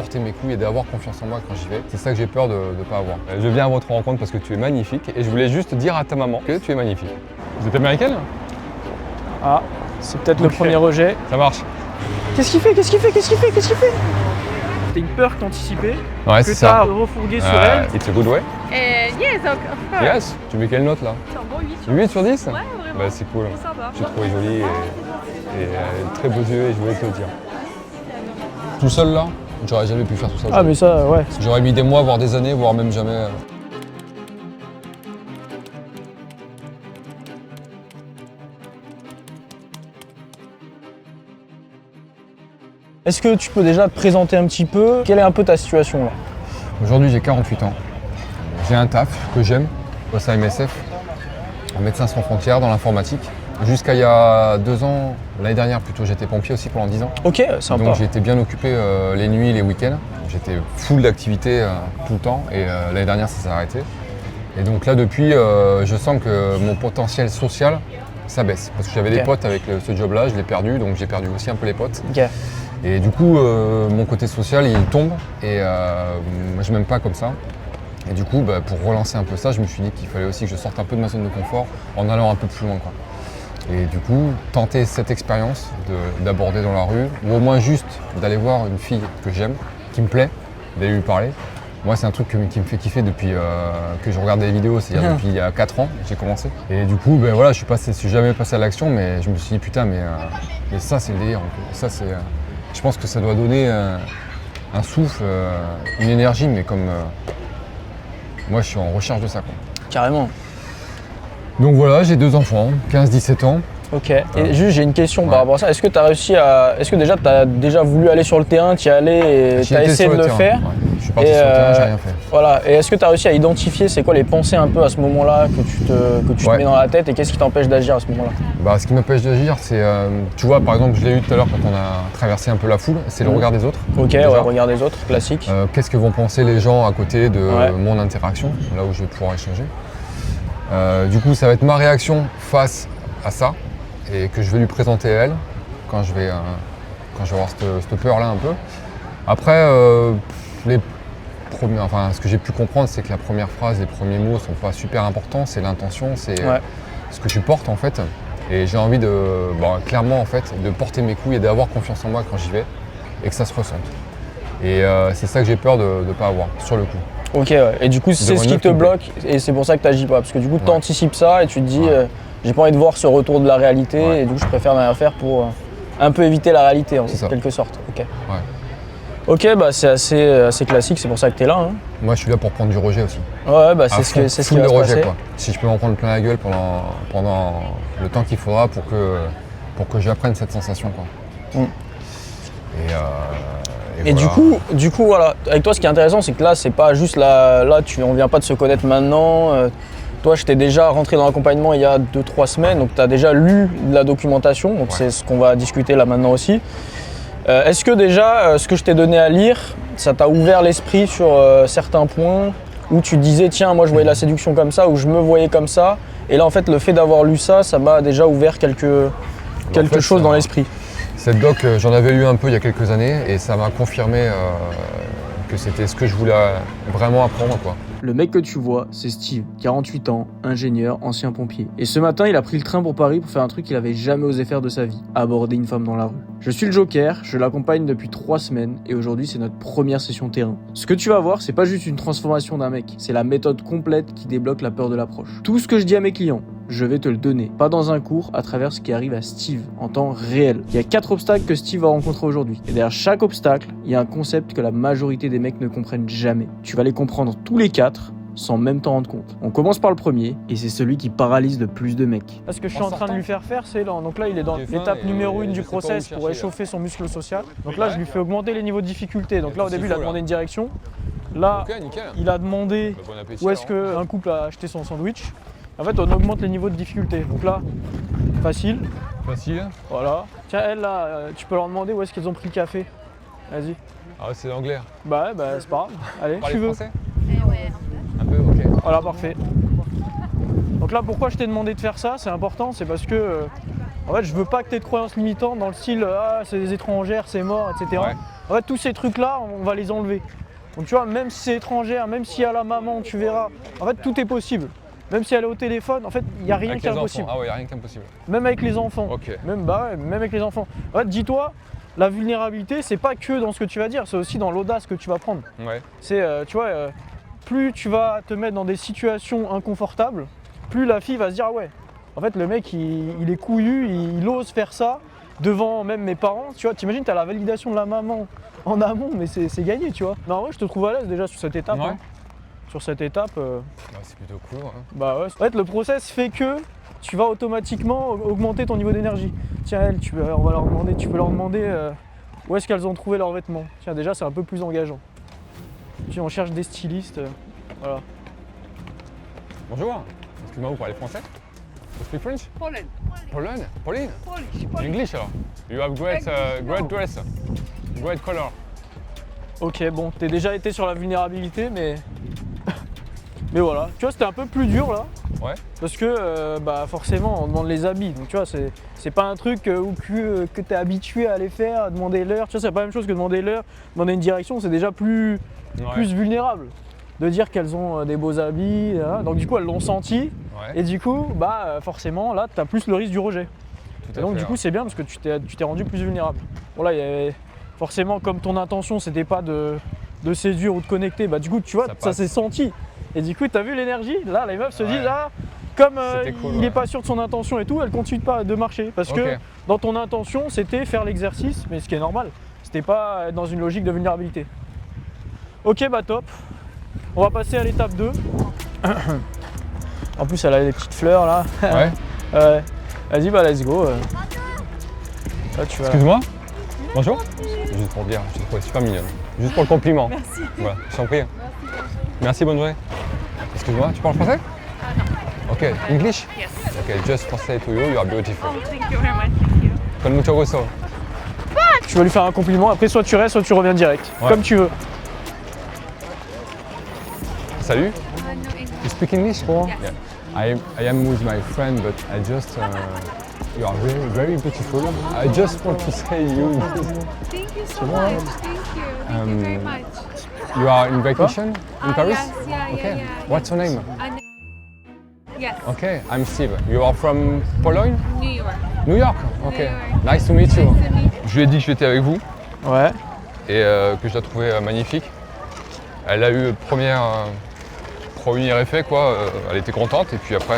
porter mes couilles et d'avoir confiance en moi quand j'y vais. C'est ça que j'ai peur de ne pas avoir. Je viens à votre rencontre parce que tu es magnifique et je voulais juste dire à ta maman que tu es magnifique. Vous êtes américaine? Ah, c'est peut-être le premier rejet. Ça marche. Qu'est-ce qu'il fait? T'as une peur qu'anticipée Ouais, que c'est t'as ça. refourgué sur elle. It's a good way? Yes, of course. Yes. Tu mets quelle note là? C'est un bon 8 sur 8 sur 10? Ouais, vraiment. Bah c'est cool. C'est sympa. Je te trouvais jolie et très beaux yeux et je voulais te le dire. Tout seul là, j'aurais jamais pu faire tout ça. Ah mais ça, ouais. J'aurais mis des mois, voire des années, voire même jamais. Est-ce que tu peux déjà te présenter un petit peu? Quelle est un peu ta situation là? Aujourd'hui j'ai 48 ans. J'ai un taf que j'aime, au sein MSF, Médecins sans frontières dans l'informatique. Jusqu'à il y a 2 ans, l'année dernière plutôt, j'étais pompier aussi pendant 10 ans. Ok, sympa. Donc j'ai été bien occupé les nuits, les week-ends. J'étais full d'activité tout le temps et l'année dernière ça s'est arrêté. Et donc là depuis, je sens que mon potentiel social, ça baisse. Parce que j'avais des potes avec ce job-là, je l'ai perdu, donc j'ai perdu aussi un peu les potes. Ok. Et du coup, mon côté social, il tombe et moi je m'aime pas comme ça. Et du coup, pour relancer un peu ça, je me suis dit qu'il fallait aussi que je sorte un peu de ma zone de confort en allant un peu plus loin, quoi. Et du coup, tenter cette expérience d'aborder dans la rue, ou au moins juste d'aller voir une fille que j'aime, qui me plaît, d'aller lui parler. Moi, c'est un truc qui me fait kiffer depuis que je regarde des vidéos, c'est-à-dire depuis il y a 4 ans, j'ai commencé. Et du coup, voilà, je suis jamais passé à l'action, mais je me suis dit, putain, mais ça, c'est le délire. Ça, c'est, je pense que ça doit donner un souffle, une énergie, mais comme moi, je suis en recherche de ça, quoi. Carrément. Donc voilà, j'ai 2 enfants, 15-17 ans. Ok. Et juste, j'ai une question par rapport à ça. Est-ce que tu as réussi à. Est-ce que déjà, tu as déjà voulu aller sur le terrain, tu y es allé et tu as essayé de le faire? Ouais. Je suis parti sur le terrain, j'ai rien fait. Voilà. Et est-ce que tu as réussi à identifier c'est quoi les pensées un peu à ce moment-là que tu te mets dans la tête et qu'est-ce qui t'empêche d'agir à ce moment-là? Ce qui m'empêche d'agir, c'est. Tu vois, par exemple, je l'ai eu tout à l'heure quand on a traversé un peu la foule, c'est le regard des autres. Ok, déjà. ouais, regard des autres, classique. Qu'est-ce que vont penser les gens à côté de mon interaction, là où je vais pouvoir échanger. Du coup, ça va être ma réaction face à ça et que je vais lui présenter à elle quand je vais avoir cette peur-là un peu. Après, ce que j'ai pu comprendre, c'est que la première phrase, les premiers mots sont pas super importants, c'est l'intention, c'est ce que tu portes en fait. Et j'ai envie clairement en fait, de porter mes couilles et d'avoir confiance en moi quand j'y vais et que ça se ressente. Et c'est ça que j'ai peur de ne pas avoir sur le coup. Ok, ouais. Et du coup, c'est ce qui te bloque et c'est pour ça que tu n'agis pas. Parce que du coup, tu anticipes ça et tu te dis, j'ai pas envie de voir ce retour de la réalité et du coup, je préfère rien faire pour un peu éviter la réalité en quelque sorte. Ok. Ouais. Ok, c'est assez classique, c'est pour ça que tu es là. Hein. Moi, je suis là pour prendre du rejet aussi. Ouais, c'est ce qui va se rejet, passer. Quoi. Si je peux en prendre plein la gueule pendant le temps qu'il faudra pour que j'apprenne cette sensation, quoi. Et voilà. du coup, voilà. Avec toi, ce qui est intéressant, c'est que là, c'est pas juste on vient pas de se connaître maintenant. Toi, je t'ai déjà rentré dans l'accompagnement il y a 2-3 semaines, donc tu as déjà lu de la documentation, donc c'est ce qu'on va discuter là maintenant aussi. Est-ce que déjà, ce que je t'ai donné à lire, ça t'a ouvert l'esprit sur certains points où tu disais, tiens, moi je voyais la séduction comme ça, ou je me voyais comme ça, et là en fait, le fait d'avoir lu ça, ça m'a déjà ouvert quelque chose dans l'esprit. Cette doc, j'en avais lu un peu il y a quelques années et ça m'a confirmé que c'était ce que je voulais vraiment apprendre, quoi. Le mec que tu vois, c'est Steve, 48 ans, ingénieur, ancien pompier. Et ce matin, il a pris le train pour Paris pour faire un truc qu'il avait jamais osé faire de sa vie, aborder une femme dans la rue. Je suis le Joker, je l'accompagne depuis 3 semaines et aujourd'hui c'est notre première session terrain. Ce que tu vas voir, c'est pas juste une transformation d'un mec, c'est la méthode complète qui débloque la peur de l'approche. Tout ce que je dis à mes clients, je vais te le donner, pas dans un cours, à travers ce qui arrive à Steve en temps réel. Il y a 4 obstacles que Steve va rencontrer aujourd'hui. Et derrière chaque obstacle, il y a un concept que la majorité des mecs ne comprennent jamais. Tu vas les comprendre tous les 4 sans même t'en rendre compte. On commence par le premier, et c'est celui qui paralyse le plus de mecs. Ce que je suis en train de lui faire faire, c'est là. Donc là, il est dans l'étape numéro 1 du process pour échauffer son muscle social. Donc là, je lui fais augmenter les niveaux de difficulté. Donc là, au début, il a demandé une direction. Là, il a demandé où est-ce qu'un couple a acheté son sandwich. En fait, on augmente les niveaux de difficulté. Donc là, facile. Facile. Voilà. Tiens, elle, là, tu peux leur demander où est-ce qu'ils ont pris le café. Vas-y. Ah ouais, c'est l'anglais. C'est pas grave. Allez, tu veux. Français ? Un peu, ok. Voilà, parfait. Donc là, pourquoi je t'ai demandé de faire ça, c'est important, c'est parce que en fait, je veux pas que tu aies de croyances limitantes dans le style « Ah, c'est des étrangères, c'est mort, etc. » En fait, tous ces trucs-là, on va les enlever. Donc tu vois, même si c'est étrangère, même s'il y a la maman, tu verras, en fait, tout est possible. Même si elle est au téléphone, en fait, il n'y a rien Avec qui est les enfants. impossible. Ah ouais, il n'y a rien qui est impossible. Même avec les enfants. Ok. Même avec les enfants. En fait, dis-toi, la vulnérabilité, c'est pas que dans ce que tu vas dire, c'est aussi dans l'audace que tu vas prendre. Ouais. C'est, tu vois, plus tu vas te mettre dans des situations inconfortables, plus la fille va se dire, ah ouais, en fait, le mec, il est couillu, il ose faire ça devant même mes parents. Tu vois, t'imagines, t'as la validation de la maman en amont, mais c'est gagné, tu vois. Non, ouais, je te trouve à l'aise déjà sur cette étape. Ouais. Hein. Sur cette étape, C'est plutôt cool. Hein. bah ouais. En fait, le process fait que tu vas automatiquement augmenter ton niveau d'énergie. Tiens, elles, tu peux leur demander où est-ce qu'elles ont trouvé leurs vêtements. Tiens, déjà, c'est un peu plus engageant. Puis on cherche des stylistes, voilà. Bonjour. Excuse-moi, vous parlez français? You speak French? Poland. Poland? Pauline? Polish. English alors. You have great dress. Great color. Ok, bon, t'es déjà été sur la vulnérabilité, mais... mais voilà. Tu vois, c'était un peu plus dur, là. Ouais. Parce que, bah, forcément, on demande les habits. Donc, tu vois, c'est pas un truc que t'es habitué à aller faire, à demander l'heure. Tu vois, c'est pas la même chose que demander l'heure, demander une direction. C'est déjà plus vulnérable de dire qu'elles ont des beaux habits. Hein. Donc, du coup, elles l'ont senti. Ouais. Et du coup, bah, forcément, là, t'as plus le risque du rejet. Tout Et à donc, fait, du coup, c'est bien parce que tu t'es rendu plus vulnérable. Bon, là, il y avait... Forcément, comme ton intention, c'était pas de séduire ou de connecter, bah, du coup, tu vois, ça s'est senti. Et du coup, t'as vu l'énergie? Là, les meufs se disent, ah, comme cool, il n'est pas sûr de son intention et tout, elle continue pas de marcher. Parce que dans ton intention, c'était faire l'exercice, mais ce qui est normal. C'était pas être dans une logique de vulnérabilité. Ok, bah top. On va passer à l'étape 2. En plus, elle a des petites fleurs là. Ouais. Ouais. Vas-y, bah let's go. Là, tu vas... Excuse-moi. Bonjour. Juste pour dire, je te trouve super mignonne. Juste pour le compliment. Merci. Voilà, je t'en prie. Merci, bonne journée. Excuse-moi, tu parles français? No. Ok, English? Yes. Ok, just for say to you, you are beautiful. Oh, thank you very much. Thank you. Con mucho gusto. Tu vas lui faire un compliment, après soit tu restes, soit tu reviens direct. Ouais. Comme tu veux. Salut. No English. You speak English? Yes. I am with my friend, but I just you are very, very beautiful. I just want to say you. Thank you so much. Thank you. Thank you very much. You are in vacation in Paris? Yes, yeah, Okay. yeah. What's your name? And yes. Okay, I'm Steve. You are from Poland? New York. New York? Okay. New York. Nice to meet you. Nice to meet you. Je lui ai dit que j'étais avec vous Ouais. et que je la trouvais magnifique. Elle a eu le premier effet, quoi. Elle était contente et puis après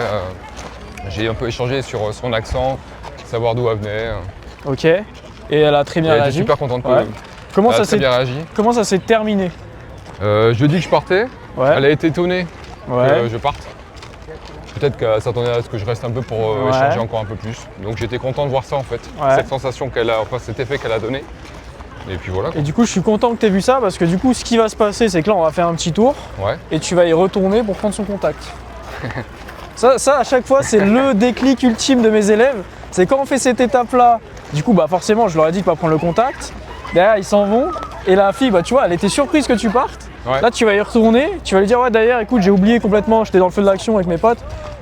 j'ai un peu échangé sur son accent, savoir d'où elle venait. Ok. Et elle a très bien Elle était réagi. super contente. Ouais. Comment Elle ça a très bien s'est réagi. terminé? Je lui ai dit que je partais. Ouais. Elle a été étonnée Ouais. que je parte. Peut-être qu'elle s'attendait à ce que je reste un peu pour échanger encore un peu plus. Donc j'étais content de voir ça en fait. Ouais. Cette sensation qu'elle a, enfin cet effet qu'elle a donné. Et puis voilà. Et du coup, je suis content que tu aies vu ça parce que du coup, ce qui va se passer, c'est que là, on va faire un petit tour Ouais. et tu vas y retourner pour prendre son contact. Ça, à chaque fois, c'est le déclic ultime de mes élèves. C'est quand on fait cette étape-là, du coup, bah forcément, je leur ai dit de pas prendre le contact. Derrière, ils s'en vont. Et la fille, bah tu vois, elle était surprise que tu partes. Ouais. Là, tu vas y retourner. Tu vas lui dire, ouais, d'ailleurs, écoute, j'ai oublié complètement, j'étais dans le feu de l'action avec mes potes.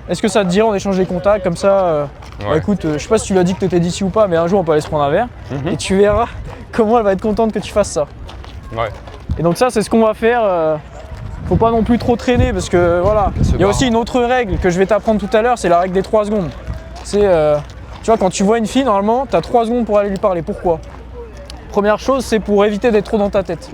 Est-ce que ça te dirait, on échange les contacts comme ça bah, Ouais. écoute, je sais pas si tu lui as dit que tu étais d'ici ou pas, mais un jour, on peut aller se prendre un verre. Et tu verras comment elle va être contente que tu fasses ça. Ouais. Et donc ça, c'est ce qu'on va faire. Faut pas non plus trop traîner parce que voilà. Se Il y a barre. aussi une autre règle que je vais t'apprendre tout à l'heure, c'est la règle des 3 secondes. C'est, tu vois, quand tu vois une fille, normalement, tu as 3 secondes pour aller lui parler. Pourquoi? Première chose, c'est pour éviter d'être trop dans ta tête.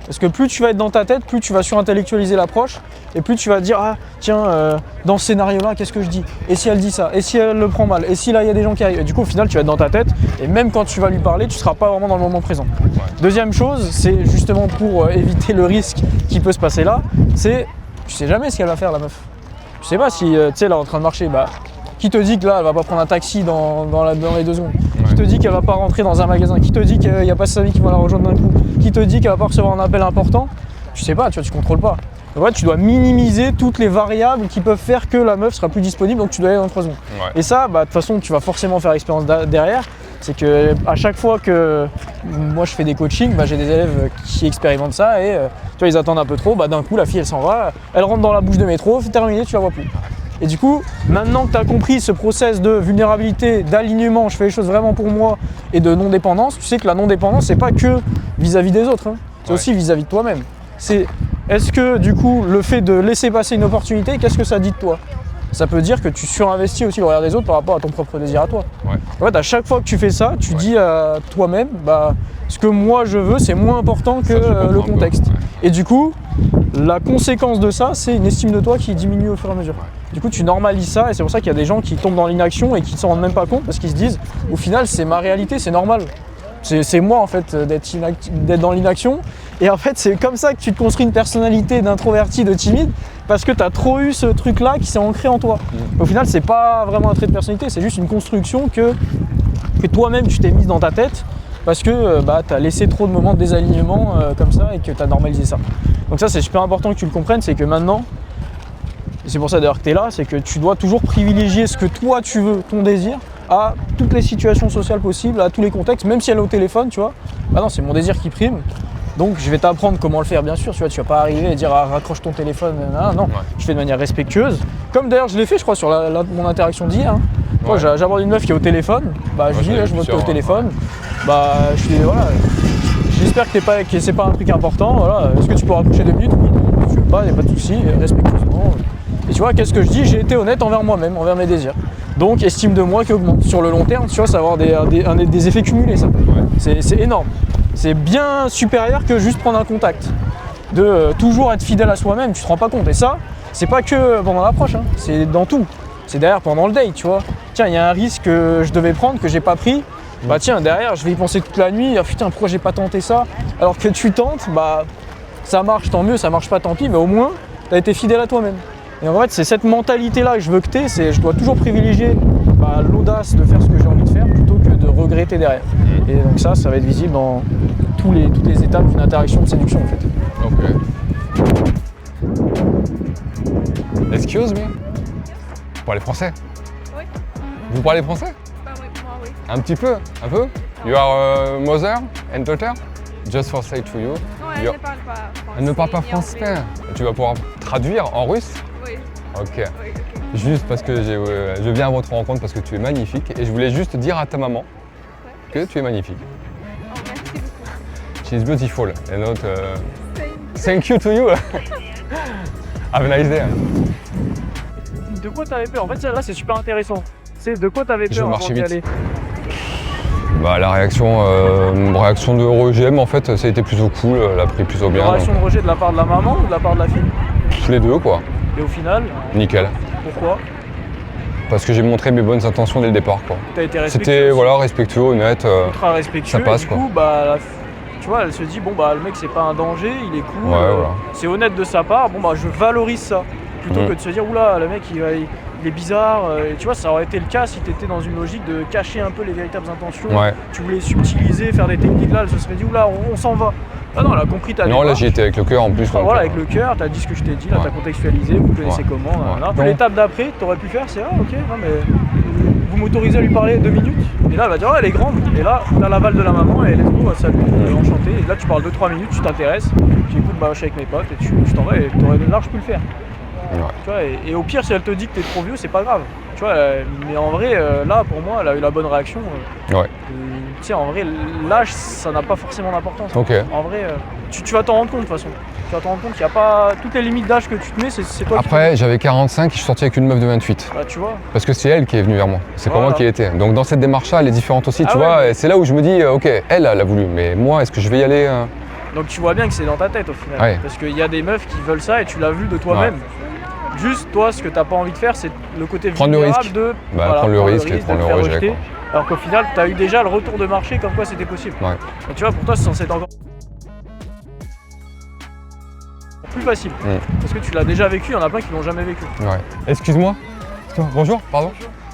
Parce que plus tu vas être dans ta tête, plus tu vas surintellectualiser l'approche et plus tu vas te dire, ah tiens, dans ce scénario-là, qu'est-ce que je dis? Et si elle dit ça? Et si elle le prend mal? Et si là, il y a des gens qui arrivent? Et du coup, au final, tu vas être dans ta tête et même quand tu vas lui parler, tu ne seras pas vraiment dans le moment présent. Deuxième chose, c'est justement pour éviter le risque qui peut se passer là, c'est, tu sais jamais ce qu'elle va faire la meuf. Tu sais pas si, tu sais, elle est en train de marcher, bah, qui te dit que là, elle va pas prendre un taxi dans les 2 secondes? Qui te dit qu'elle va pas rentrer dans un magasin? Qui te dit qu'il n'y a pas sa vie qui va la rejoindre d'un coup? Qui te dit qu'elle va pas recevoir un appel important? Tu sais pas, tu vois, tu contrôles pas. Donc, ouais, tu dois minimiser toutes les variables qui peuvent faire que la meuf sera plus disponible, donc tu dois aller dans 3 secondes. Ouais. Et ça, bah, de toute façon, tu vas forcément faire expérience derrière. C'est que à chaque fois que moi je fais des coachings, bah, j'ai des élèves qui expérimentent ça et tu vois, ils attendent un peu trop, bah, d'un coup la fille elle s'en va, elle rentre dans la bouche de métro, c'est terminé, tu la vois plus. Et du coup, maintenant que tu as compris ce process de vulnérabilité, d'alignement, je fais les choses vraiment pour moi et de non-dépendance, tu sais que la non-dépendance, c'est pas que vis-à-vis des autres, hein. C'est aussi vis-à-vis de toi-même. C'est est-ce que du coup le fait de laisser passer une opportunité, qu'est-ce que ça dit de toi? Ça peut dire que tu surinvestis aussi le regard des autres par rapport à ton propre désir à toi. En fait, à chaque fois que tu fais ça, tu dis à toi-même, bah, ce que moi je veux, c'est moins important que le contexte. Et du coup, la conséquence de ça, c'est une estime de toi qui diminue au fur et à mesure. Du coup, tu normalises ça et c'est pour ça qu'il y a des gens qui tombent dans l'inaction et qui ne s'en rendent même pas compte parce qu'ils se disent, au final, c'est ma réalité, c'est normal. C'est moi en fait d'être dans l'inaction. Et en fait, c'est comme ça que tu te construis une personnalité d'introverti, de timide, parce que tu as trop eu ce truc-là qui s'est ancré en toi. Au final, c'est pas vraiment un trait de personnalité, c'est juste une construction que toi-même tu t'es mise dans ta tête parce que tu as laissé trop de moments de désalignement comme ça et que tu as normalisé ça. Donc ça, c'est super important que tu le comprennes, c'est que maintenant, et c'est pour ça d'ailleurs que tu es là, c'est que tu dois toujours privilégier ce que toi tu veux, ton désir, à toutes les situations sociales possibles, à tous les contextes, même si elle est au téléphone, tu vois. Bah non, c'est mon désir qui prime. Donc je vais t'apprendre comment le faire, bien sûr, tu vois, tu vas pas arriver et dire raccroche ton téléphone, non, je fais de manière respectueuse. Comme d'ailleurs je l'ai fait, je crois, sur mon interaction d'hier. Hein. Moi, j'aborde une meuf qui est au téléphone, bah je dis là, je vois que t'es au téléphone, bah je dis voilà, j'espère que c'est pas un truc important, voilà. Est-ce que tu peux raccrocher 2 minutes? Oui, non, tu veux pas, y a pas de souci, respectueusement. Et tu vois, qu'est-ce que je dis? J'ai été honnête envers moi-même, envers mes désirs. Donc estime de moi qui augmente. Sur le long terme, tu vois, ça va avoir des effets cumulés, ça. C'est énorme. C'est bien supérieur que juste prendre un contact. De toujours être fidèle à soi-même, tu te rends pas compte. Et ça, c'est pas que pendant l'approche, hein, c'est dans tout. C'est derrière pendant le date, tu vois. Tiens, il y a un risque que je devais prendre, que j'ai pas pris. Bah tiens, derrière, je vais y penser toute la nuit. Ah putain, pourquoi j'ai pas tenté ça? Alors que tu tentes, bah ça marche, tant mieux, ça marche pas, tant pis, mais au moins, t'as été fidèle à toi-même. Et en fait, c'est cette mentalité-là que je veux que tu aies, c'est je dois toujours privilégier l'audace de faire ce que j'ai envie de faire plutôt que de regretter derrière. Et donc ça va être visible dans toutes les étapes d'une interaction de séduction en fait. Ok. Excuse me? Vous parlez français? Oui. Vous parlez français? Bah oui, moi oui. Un petit peu? Un peu? You are mother and daughter? Just for say to you. Non, elle ne parle pas français. Elle ne parle pas ni français. anglais. Tu vas pouvoir traduire en russe? Oui. Ok. Oui, ok. Juste parce que je viens à votre rencontre parce que tu es magnifique et je voulais juste dire à ta maman que tu es magnifique. Oh, merci beaucoup. She's beautiful and not. Thank Thank you to you. Have a nice day. De quoi t'avais peur? En fait, là, c'est super intéressant. C'est de quoi t'avais Je peur vais avant marcher d'y vite. aller? Bah, la réaction de rejet, mais en fait, ça a été plutôt cool. Elle a pris plutôt Une bien. réaction de rejet de la part de la maman ou de la part de la fille? Donc, les deux, quoi. Et au final, Nickel. pourquoi? Parce que j'ai montré mes bonnes intentions dès le départ, quoi. T'as été respectueux? C'était aussi. voilà, respectueux, honnête. Ultra respectueux. ça passe, et du coup, tu vois, elle se dit bon bah le mec c'est pas un danger, il est cool, Ouais, voilà. c'est honnête de sa part, bon bah je valorise ça. Plutôt que de se dire oula le mec il est bizarre, et tu vois ça aurait été le cas si t'étais dans une logique de cacher un peu les véritables intentions, Ouais. tu voulais subtiliser, faire des techniques, là elle se serait dit oula on s'en va. Ah non, elle a compris ta Non, là démarche. j'y étais avec le cœur en plus. Enfin, donc, voilà, avec le cœur, t'as dit ce que je t'ai dit, là Ouais. t'as contextualisé, vous connaissez Ouais. comment, Ouais. là. Non. L'étape d'après, t'aurais pu faire, c'est ok, non mais vous m'autorisez à lui parler 2 minutes, et là elle va dire elle est grande, et là t'as l'aval de la maman, et let's go, salut, enchanté, et là tu parles 2-3 minutes, tu t'intéresses, tu écoutes bah je suis avec mes potes, et tu t'en vas, et t'aurais large pu le faire. Ouais. Tu vois, et au pire si elle te dit que t'es trop vieux, c'est pas grave. Tu vois, mais en vrai, là pour moi, elle a eu la bonne réaction. Ouais. Tu sais, en vrai, l'âge, ça n'a pas forcément d'importance. Ok. En vrai, tu vas t'en rendre compte de toute façon. Tu vas t'en rendre compte qu'il n'y a pas. Toutes les limites d'âge que tu te mets, c'est toi Après, j'avais 45 et je suis sorti avec une meuf de 28. Bah, tu vois. Parce que c'est elle qui est venue vers moi. C'est pas Voilà. moi qui ai été. Donc dans cette démarche-là, elle est différente aussi, Ah tu ouais. vois. Et c'est là où je me dis, ok, elle a voulu, mais moi, est-ce que je vais y aller Donc tu vois bien que c'est dans ta tête au final. Ouais. Parce qu'il y a des meufs qui veulent ça et tu l'as vu de toi-même. Juste, toi, ce que t'as pas envie de faire, c'est le côté Prendre le vulnérable risque. de Prendre le risque et de prendre te le faire rejet, rejeter. quoi. Alors qu'au final, t'as eu déjà le retour de marché comme quoi c'était possible. Ouais. Et tu vois, pour toi, c'est censé être encore plus facile. Parce que tu l'as déjà vécu, il y en a plein qui l'ont jamais vécu. Ouais. Excuse-moi. Bonjour, pardon.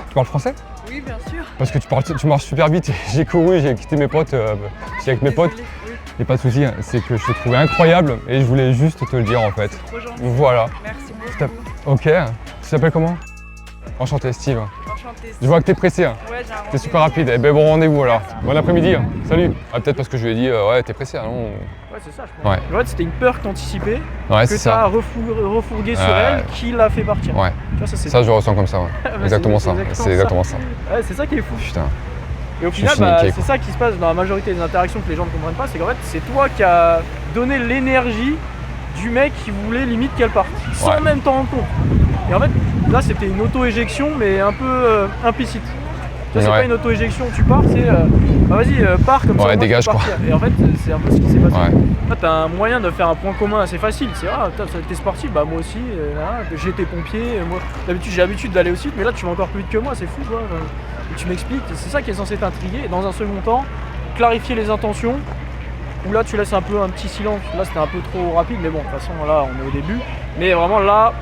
Tu parles français? Oui, bien sûr. Parce que tu marches super vite. J'ai couru, j'ai quitté mes potes. J'étais avec mes potes. Désolée, oui, Il n'y a pas de souci, c'est que je te trouvais incroyable et je voulais juste te le dire en fait. trop gentil. Voilà. Merci beaucoup. Ok. Tu t'appelles comment? Enchanté, Steve. Enchantée. Je vois que t'es pressé. Ouais, j'ai un T'es rendez-vous. super rapide. Eh ben bon rendez-vous alors. Bon après-midi. Salut. Ah, peut-être parce que je lui ai dit ouais t'es pressé. Non. Ouais, c'est ça, je pense. Ouais. En fait, c'était une peur que t'anticipais, Ouais que c'est t'as ça. refourgué sur Ouais. elle, qui l'a fait partir. Ouais. Tu vois, ça, c'est Ça je le ressens comme ça. Ouais. Bah, Exactement ça. c'est C'est exactement ça. Ouais, c'est ça qui est fou. Putain. Et au Je final, suis niqué, c'est quoi. ça qui se passe dans la majorité des interactions que les gens ne comprennent pas, c'est qu'en fait, c'est toi qui as donné l'énergie du mec qui voulait limite qu'elle parte, sans Ouais. même t'en rendre compte. Et en fait, là, c'était une auto-éjection, mais un peu implicite. Tu vois, c'est Ouais. pas une auto-éjection, tu pars, c'est bah vas-y, pars comme ça, Ouais, moi, je peux dégage, quoi. partir. Et en fait, c'est un peu ce qui s'est passé. Ouais. Là, t'as un moyen de faire un point commun assez facile. C'est t'es sportif, bah moi aussi, j'ai été pompier, moi d'habitude j'ai l'habitude d'aller aussi vite, mais là tu vas encore plus vite que moi, c'est fou quoi. Et tu m'expliques, c'est ça qui est censé t'intriguer. Et dans un second temps, clarifier les intentions, où là tu laisses un peu un petit silence. Là c'était un peu trop rapide, mais bon, de toute façon là on est au début. Mais vraiment là,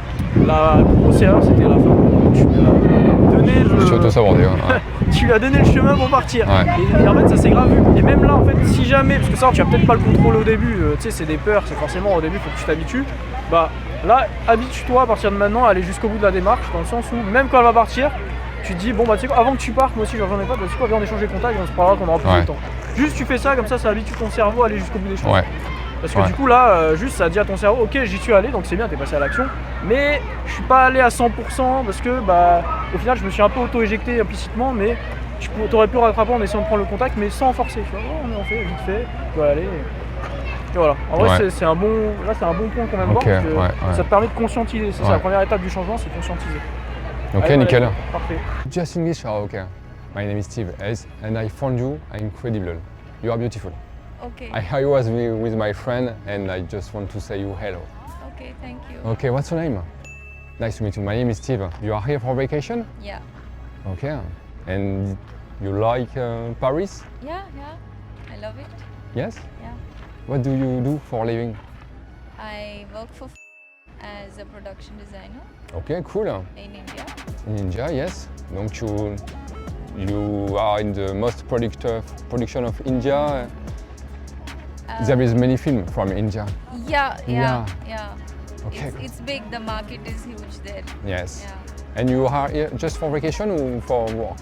la grosse erreur c'était la fin. Tu lui as donné Je suis auto-sabordé. Ouais. tu lui as donné le chemin pour partir. Ouais. Et en fait, ça s'est grave vu. Et même là, en fait, si jamais, parce que ça, tu as peut-être pas le contrôle au début, tu sais, c'est des peurs, c'est forcément au début, il faut que tu t'habitues. Bah là, habitue-toi à partir de maintenant à aller jusqu'au bout de la démarche, dans le sens où, même quand elle va partir, tu te dis, bon, bah tu sais quoi, avant que tu partes, moi aussi, j'en ai pas, bah tu sais quoi, viens, on échange les contacts et on se parlera quand on aura plus de temps. Juste, tu fais ça, comme ça habitue ton cerveau à aller jusqu'au bout des choses. Ouais. Parce que du coup là, juste ça dit à ton cerveau, ok j'y suis allé, donc c'est bien, t'es passé à l'action, mais je suis pas allé à 100% parce que bah au final je me suis un peu auto-éjecté implicitement, mais tu aurais pu rattraper en essayant de prendre le contact, mais sans forcer, tu vois, on en fait vite fait, tu dois aller. Et voilà. En vrai c'est un bon point qu'on vient de voir, parce que ça te permet de conscientiser, c'est ça, la première étape du changement, c'est conscientiser. Ok, Allez, nickel. Parfait. Just English, okay. My name is Steve, and I found you incredible. You are beautiful. Okay. I was with my friend, and I just want to say you hello. Okay, thank you. Okay, what's your name? Nice to meet you. My name is Steve. You are here for vacation? Yeah. Okay. And you like Paris? Yeah, I love it. Yes? Yeah. What do you do for a living? I work for as a production designer Okay, cool. in India. In India, yes. Donc you are in the most production of India. There is many films from India. Yeah. Okay. It's big. The market is huge there. Yes. Yeah. And you are here just for vacation or for work?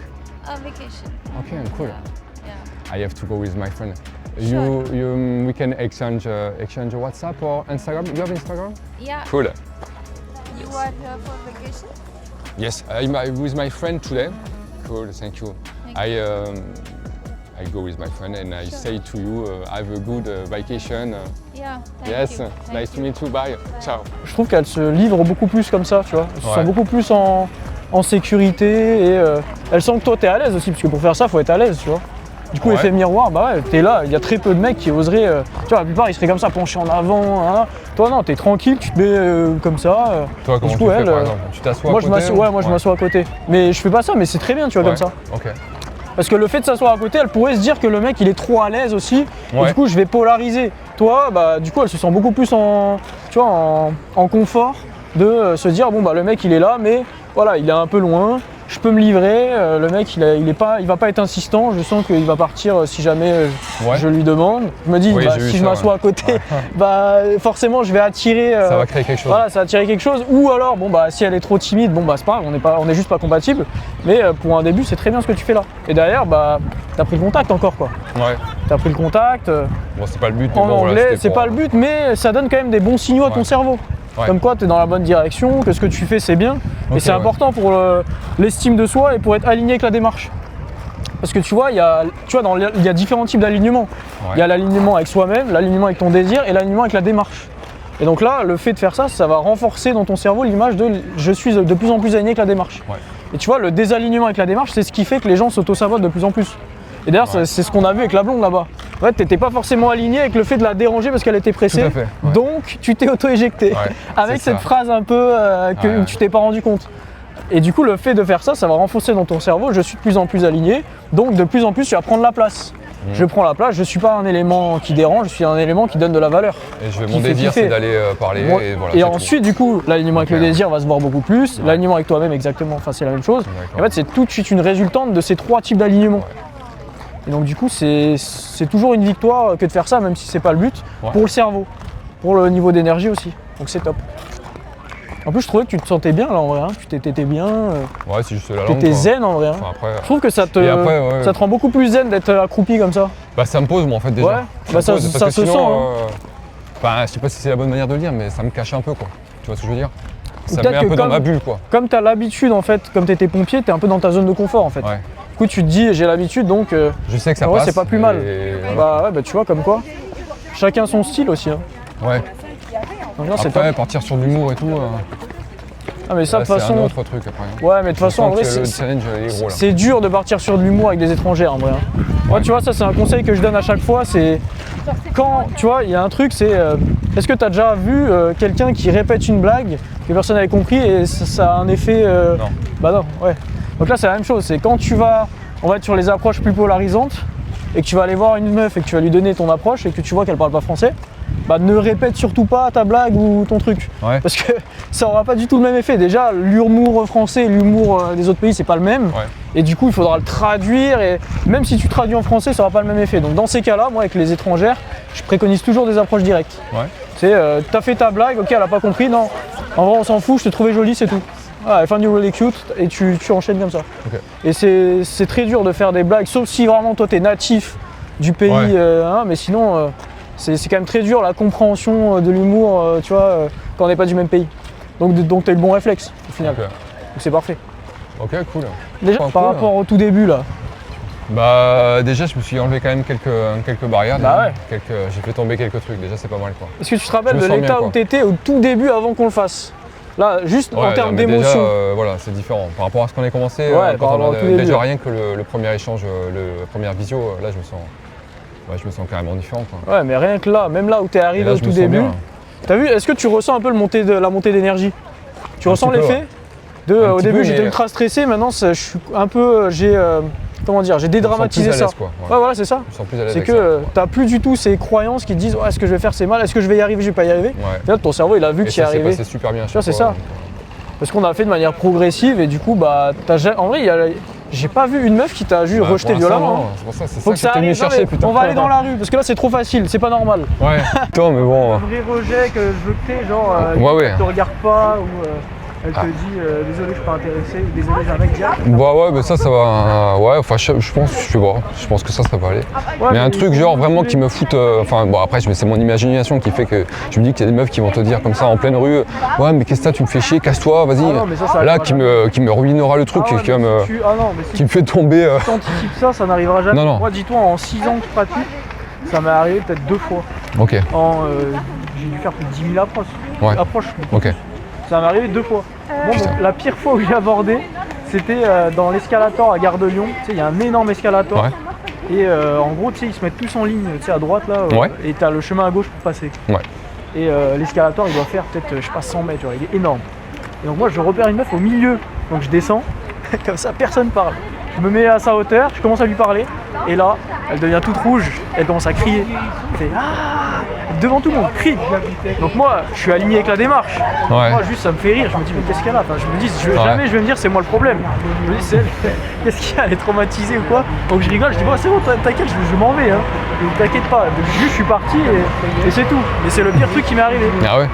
A vacation. Okay, cool. Yeah. I have to go with my friend. Sure. We can exchange WhatsApp or Instagram. You have Instagram? Yeah. Cool. You are here for vacation? Yes, I'm with my friend today. Cool, thank you. I go with my friend and I say to you, have a good vacation. Yeah. Yes, Thank nice to you. meet you. Bye. Ciao. Je trouve qu'elle se livre beaucoup plus comme ça, tu vois. Elle se Ouais. sent beaucoup plus en sécurité et elle sent que toi t'es à l'aise aussi, parce que pour faire ça, faut être à l'aise, tu vois. Du coup, Ouais. effet miroir, bah ouais, t'es là, il y a très peu de mecs qui oseraient. Tu vois, la plupart ils seraient comme ça, penchés en avant. Hein. Toi, non, t'es tranquille, tu te mets comme ça. Toi, comment du coup, tu fais elle, par exemple? Tu t'assois moi, à je côté? m'assois, moi je m'assois à côté. Mais je fais pas ça, mais c'est très bien, tu vois, Ouais. comme ça. Ok. Parce que le fait de s'asseoir à côté, elle pourrait se dire que le mec il est trop à l'aise aussi. Et Ouais. du coup, je vais polariser. Toi, bah, du coup, elle se sent beaucoup plus tu vois, en confort de se dire bon, bah, le mec il est là, mais voilà, il est un peu loin. Je peux me livrer. Le mec il va pas être insistant. Je sens qu'il va partir si jamais Ouais. je lui demande. Je me dis, Oui, bah, j'ai vu si je ça, m'assois ouais. à côté, bah, forcément je vais attirer. Ça va créer quelque chose. Voilà, ça va attirer quelque chose. Ou alors, bon bah, si elle est trop timide, bon bah c'est pas grave, on est juste pas compatible. Mais pour un début, c'est très bien ce que tu fais là. Et derrière, bah, t'as pris le contact encore quoi. Ouais. T'as pris le contact. Bon, c'est pas le but. Mais En bon, voilà, anglais, c'était c'est pour- pas le but, mais ça donne quand même des bons signaux à ton Ouais. cerveau. Ouais. Comme quoi, tu es dans la bonne direction, que ce que tu fais, c'est bien. Ok, et c'est ouais. important pour l'estime de soi et pour être aligné avec la démarche. Parce que tu vois, il y a différents types d'alignement. Ouais. Il y a l'alignement avec soi-même, l'alignement avec ton désir et l'alignement avec la démarche. Et donc là, le fait de faire ça, ça va renforcer dans ton cerveau l'image de je suis de plus en plus aligné avec la démarche. Ouais. Et tu vois, le désalignement avec la démarche, c'est ce qui fait que les gens s'auto-sabotent de plus en plus. Et d'ailleurs, Ouais. c'est ce qu'on a vu avec la blonde là-bas. En fait, t'étais pas forcément aligné avec le fait de la déranger parce qu'elle était pressée. Tout à fait, ouais. Donc, tu t'es auto-éjecté. Ouais, Avec c'est cette ça. phrase un peu que Ouais. tu t'es pas rendu compte. Et du coup, le fait de faire ça, ça va renforcer dans ton cerveau, je suis de plus en plus aligné, donc de plus en plus tu vas prendre la place. Je prends la place, je suis pas un élément qui dérange, je suis un élément qui donne de la valeur. Et Qui mon fait désir, kiffer. c'est d'aller parler Moi- et voilà. et c'est tout. ensuite, du coup, l'alignement avec Ok. le désir va se voir beaucoup plus, Ouais. l'alignement avec toi-même exactement, enfin c'est la même chose. D'accord. En fait, c'est tout de suite une résultante de ces trois types d'alignement. Ouais. Et donc du coup, c'est toujours une victoire que de faire ça, même si c'est pas le but, Ouais. pour le cerveau, pour le niveau d'énergie aussi. Donc c'est top. En plus, je trouvais que tu te sentais bien là en vrai, hein. Tu t'étais bien, Ouais, c'est juste la langue. t'étais quoi. zen en vrai. Hein. Enfin, après, Je trouve que ça te, Et après, ouais. ça te rend beaucoup plus zen d'être accroupi comme ça. bah, ça me pose, moi, en fait, déjà. Ouais, bah, ça- me pose, ça parce que se sinon, sent, hein. Enfin, je sais pas si c'est la bonne manière de le dire, mais ça me cache un peu, quoi. Tu vois ce que je veux dire? Ça me peut-être met un que peu dans comme- ma bulle, quoi. Comme tu as l'habitude en fait, comme tu étais pompier, tu es un peu dans ta zone de confort en fait. Ouais. coup, tu te dis, j'ai l'habitude, donc Je sais que ça en vrai, passe. c'est pas plus mal. et voilà. Bah ouais, bah tu vois, comme quoi. Chacun son style aussi. Hein. Ouais. Donc, non, c'est top. Après, partir sur de l'humour et tout, Ah, mais ça, de là, toute c'est un façon. autre truc après. Ouais, mais de toute façon, en vrai, le challenge il est gros là. c'est dur de partir sur de l'humour avec des étrangers en vrai. Hein. Moi, tu vois, ça, c'est un conseil que je donne à chaque fois. C'est quand, tu vois, il y a un truc, c'est est-ce que tu as déjà vu quelqu'un qui répète une blague que personne n'avait compris et ça a un effet. Non. Bah non, ouais. Donc là, c'est la même chose. C'est quand tu vas, on va être sur les approches plus polarisantes et que tu vas aller voir une meuf et que tu vas lui donner ton approche et que tu vois qu'elle parle pas français. Bah, ne répète surtout pas ta blague ou ton truc. Ouais. Parce que ça aura pas du tout le même effet. Déjà, l'humour français et l'humour des autres pays, c'est pas le même. Ouais. Et du coup, il faudra le traduire. Et même si tu traduis en français, ça aura pas le même effet. Donc, dans ces cas-là, moi, avec les étrangères, je préconise toujours des approches directes. Ouais. C'est, t'as fait ta blague, ok, elle a pas compris, non. En vrai, on s'en fout, je t'ai trouvé jolie, c'est tout. Ah, I found you really cute, et tu enchaînes comme ça. Ok. Et c'est très dur de faire des blagues, sauf si vraiment toi, t'es natif du pays. Ouais. Mais sinon. C'est quand même très dur la compréhension de l'humour, tu vois, quand on n'est pas du même pays. Donc t'as le bon réflexe au final. Ok. Donc c'est parfait. Ok, cool. Déjà, Enfin, par cool, rapport au tout début là, Bah déjà je me suis enlevé quand même quelques barrières. Bah déjà. J'ai fait tomber quelques trucs, déjà c'est pas mal quoi. est-ce que tu te rappelles Je me de sens bien, l'état quoi. où t'étais au tout début avant qu'on le fasse? Là, juste en Ouais, termes non, mais d'émotion. déjà, voilà, c'est différent. Par rapport à ce qu'on a commencé, Ouais, par quand rapport on au a tout début. déjà rien que le premier échange, la première visio, là je me sens carrément différent quoi. Ouais, mais rien que là, même là où t'es Et arrivé là, au je tout me sens début, bien, là. t'as vu, est-ce que tu ressens un peu la montée d'énergie? Tu Un ressens petit peu, l'effet Un au petit début peu, j'étais mais- ultra stressé, maintenant je suis un peu, comment dire, j'ai dédramatisé plus à ça. l'aise, quoi, ouais. Ouais, voilà, c'est ça. Je me sens plus à l'aise C'est avec que ça. t'as plus du tout ces croyances qui te disent est-ce que je vais faire c'est mal, est-ce que je vais y arriver, je vais pas y arriver. Ouais. Et là ton cerveau il a vu Et que tu y es ça s'est arrivé. passé super bien. à Tu vois, chaque c'est fois, ça. donc, Parce qu'on a fait de manière progressive et du coup bah en vrai j'ai pas vu une meuf qui t'a juste bah, rejeté pour l'instant, violemment. non, hein. C'est pour ça, c'est Faut ça que ça j'étais venu arrive. Non, chercher mais putain. on va aller dans la rue parce que là c'est trop facile, c'est pas normal. Ouais. Attends mais bon. Un vrai rejet que je veux que t'aies, genre Ouais. elle te regarde pas ou elle te dit désolé je suis pas intéressé ou désolé j'ai un mec direct. Bah ouais, mais ça va. Ouais, enfin je pense, je sais pas. Je pense que ça va aller. Ouais, Mais un truc il faut genre vraiment motiver. qui me fout. Enfin bon après c'est mon imagination qui fait que je me dis qu'il y a des meufs qui vont te dire comme ça en pleine rue. Ouais mais qu'est-ce que t'as, tu me fais chier, casse-toi, vas-y. Ah non, mais ça Là arrivera jamais. qui me ruinera le truc Ah ouais, et qui va mais me. si tu- Ah non, mais si Qui me fait tomber. tu anticipes ça n'arrivera jamais. Non, non. Moi dis-toi en 6 ans que je pratique, ça m'est arrivé peut-être 2 fois. Ok, J'ai dû faire plus de 10 000 approches. Ouais. ok. Ça m'est arrivé 2 fois. Bon, Putain. donc, la pire fois où j'ai abordé, c'était dans l'escalator à Gare de Lyon. Tu sais, il y a un énorme escalator. Ouais. Et en gros, tu sais, ils se mettent tous en ligne, tu sais, à droite là. Ouais. Et t'as le chemin à gauche pour passer. Ouais. Et l'escalator, il doit faire peut-être, je sais pas, 100 mètres, genre, il est énorme. Et donc moi, je repère une meuf au milieu. Donc je descends, comme ça, personne parle. Je me mets à sa hauteur, je commence à lui parler. Et là, elle devient toute rouge, elle commence à crier. Elle fait ah devant tout le monde, crie. Donc moi, je suis aligné avec la démarche. Ouais. Moi, juste, ça me fait rire. Je me dis, mais qu'est-ce qu'elle a? Enfin, je me dis, Ouais. jamais je vais me dire, c'est moi le problème. Je me dis, c'est elle. Qu'est-ce qu'il y a? Elle est traumatisée ou quoi? Donc je rigole, je dis, bon, c'est bon, t'inquiète, je m'en vais. Hein. T'inquiète pas. Donc, juste, je suis parti et c'est tout. Mais c'est le pire truc qui m'est arrivé. Ah ouais.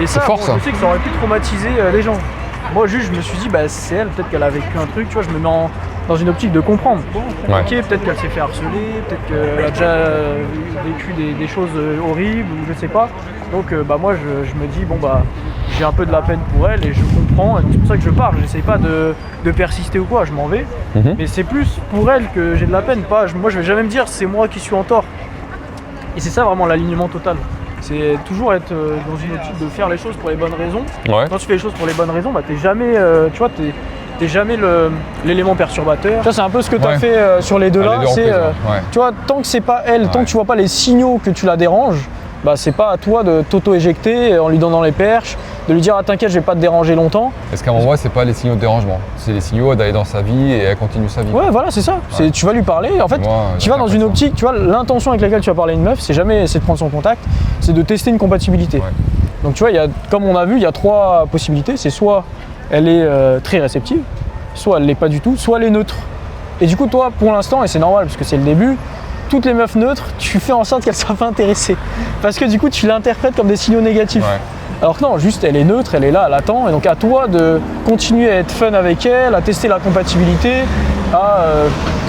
Et ça, fort, bon, ça. je sais que ça aurait pu traumatiser les gens. Moi, juste, je me suis dit, bah, c'est elle, peut-être qu'elle a vécu un truc, tu vois, je me mets dans une optique de comprendre. Ouais. Ok, peut-être qu'elle s'est fait harceler, peut-être qu'elle a déjà vécu des choses horribles, ou je sais pas. Donc, bah, moi, je me dis, bon, bah, j'ai un peu de la peine pour elle et je comprends, et c'est pour ça que je pars. J'essaye pas de persister ou quoi, je m'en vais. Mhm. Mais c'est plus pour elle que j'ai de la peine, pas. Moi, je vais jamais me dire, c'est moi qui suis en tort. Et c'est ça vraiment l'alignement total. C'est toujours être dans une optique de faire les choses pour les bonnes raisons. Ouais. Quand tu fais les choses pour les bonnes raisons, bah t'es jamais, tu vois, t'es jamais l'élément perturbateur. Ça c'est un peu ce que tu as Ouais. fait sur les deux Ah, là. les deux C'est, reprises, ouais. tu vois, tant que c'est pas elle, tant Ouais. que tu vois pas les signaux que tu la déranges, bah c'est pas à toi de t'auto-éjecter en lui donnant les perches, de lui dire ah t'inquiète je vais pas te déranger longtemps. Parce qu'à un moment, c'est pas les signaux de dérangement, c'est les signaux d'aller dans sa vie et elle continue sa vie. Ouais voilà c'est ça. C'est, tu vas lui parler. En fait, Moi, tu vas dans une l'interprétation. optique, tu vois, l'intention avec laquelle tu vas parler à une meuf, c'est jamais c'est de prendre son contact, c'est de tester une compatibilité. Ouais. Donc tu vois, comme on a vu, il y a 3 possibilités. C'est soit elle est très réceptive, soit elle l'est pas du tout, soit elle est neutre. Et du coup, toi, pour l'instant, et c'est normal parce que c'est le début, toutes les meufs neutres, tu fais en sorte qu'elles soient pas intéressées. Parce que du coup, tu l'interprètes comme des signaux négatifs. Ouais. Alors que non, juste elle est neutre, elle est là, elle attend. Et donc à toi de continuer à être fun avec elle, à tester la compatibilité, à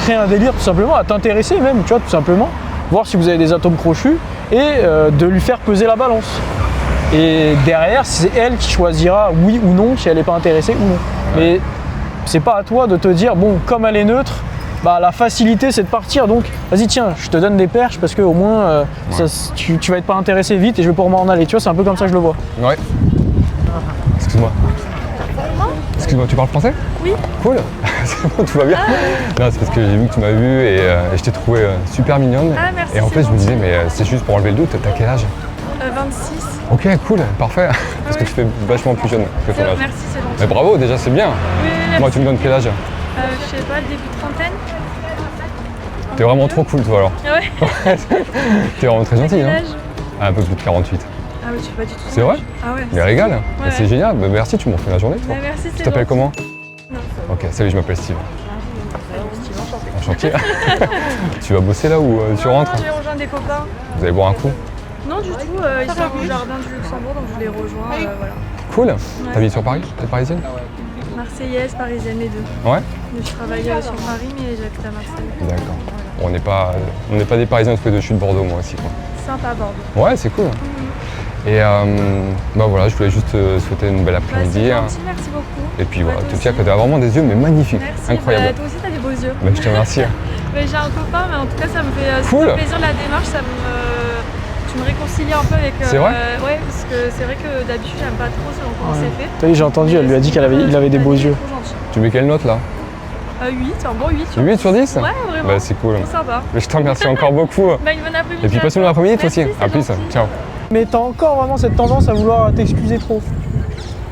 créer un délire tout simplement, à t'intéresser même, tu vois, tout simplement. Voir si vous avez des atomes crochus et de lui faire peser la balance. Et derrière, c'est elle qui choisira oui ou non si elle n'est pas intéressée ou non. Mais c'est pas à toi de te dire, bon, comme elle est neutre, bah, la facilité c'est de partir. Donc vas-y tiens, je te donne des perches parce que au moins tu vas être pas intéressé vite et je vais pouvoir m'en aller. Tu vois, c'est un peu comme ça que je le vois. Ouais. Excuse-moi. Excuse-moi, tu parles français? Oui. Cool. C'est bon, tout va bien. Non, c'est parce que j'ai vu que tu m'as vu et je t'ai trouvé super mignonne. Ah, merci, et en c'est fait, je me gentil. disais, mais c'est juste pour enlever le doute, t'as quel âge? 26. Ok, cool, parfait. Parce que tu fais vachement plus jeune que ton âge. Merci, c'est gentil. Mais bravo, déjà, c'est bien. Oui, Moi, merci. tu me donnes quel âge? Je sais pas, le début de trentaine. T'es vraiment trop cool, toi, alors. Ouais. T'es vraiment très gentil, Quel hein? âge? Ah, un peu plus de 48. Ah oui, je suis pas du tout. C'est vrai? Ah ouais. Mais régale. Ouais. C'est génial. Bah, merci, tu m'en fais la journée. Toi. Bah, merci, c'est Tu t'appelles gentil. comment? Non. Ok, salut, je m'appelle Steve. Steve, enchanté. Enchanté. Tu vas bosser là ou tu rentres? Non, je vais rejoindre des copains. Vous allez boire un coup? Non, du tout. Ils sont au jardin du Luxembourg, donc je les rejoins. Voilà. Cool. T'habites sur Paris? T'es parisienne? Marseillaise, parisienne, les deux. Ouais. Je travaille sur Paris, mais j'habite à Marseille. D'accord. Bon, on n'est pas des Parisiens tous les deux, je suis de Bordeaux moi aussi. Quoi. Sympa, Bordeaux. Ouais, c'est cool. Et bah voilà, je voulais juste te souhaiter une belle Bah, après-midi. c'est Hein. gentil, merci beaucoup. Et puis voilà, Toi te aussi. dire que tu as vraiment des yeux mais magnifiques, Merci. incroyable. Bah, toi aussi, t'as des beaux yeux. Bah, je te remercie. Mais j'ai un copain, mais en tout cas, ça me fait Cool. super plaisir la démarche. Tu me réconcilies un peu avec. C'est vrai ouais, parce que c'est vrai que d'habitude, j'aime pas trop selon comment c'est fait. T'as vu, j'ai entendu, elle lui a dit qu'il avait des beaux yeux. Trop gentil. Tu mets quelle note là? 8, un bon 8 sur 8 sur 10? Ouais, vraiment. Bah c'est cool. Trop sympa. Mais je te remercie encore beaucoup. Bah, une bonne après-midi. Et puis à passe une toi. bonne après-midi toi aussi. Merci, c'est À plus, gentil. ciao. Mais t'as encore vraiment cette tendance à vouloir t'excuser trop.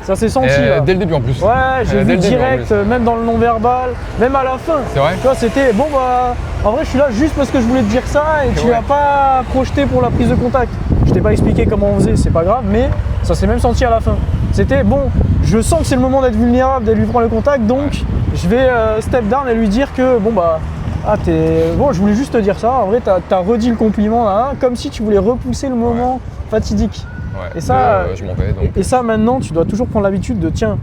Ça s'est senti là. Dès le début en plus. Ouais, j'ai dès vu le début, en direct, plus. même dans le non-verbal, même à la fin. C'est vrai? Tu vois, c'était bon bah. En vrai, je suis là juste parce que je voulais te dire ça et tu ouais. l'as pas projeté pour la prise de contact. Je t'ai pas expliqué comment on faisait, c'est pas grave, mais ça s'est même senti à la fin. C'était bon, je sens que c'est le moment d'être vulnérable, d'aller lui prendre le contact, donc je vais step down et lui dire que bon bah. Ah, bon, je voulais juste te dire ça. En vrai, t'as redit le compliment là, comme si tu voulais repousser le moment fatidique. Ouais. Et ça, je m'en vais donc. Et ça, maintenant, tu dois toujours prendre l'habitude de tiens,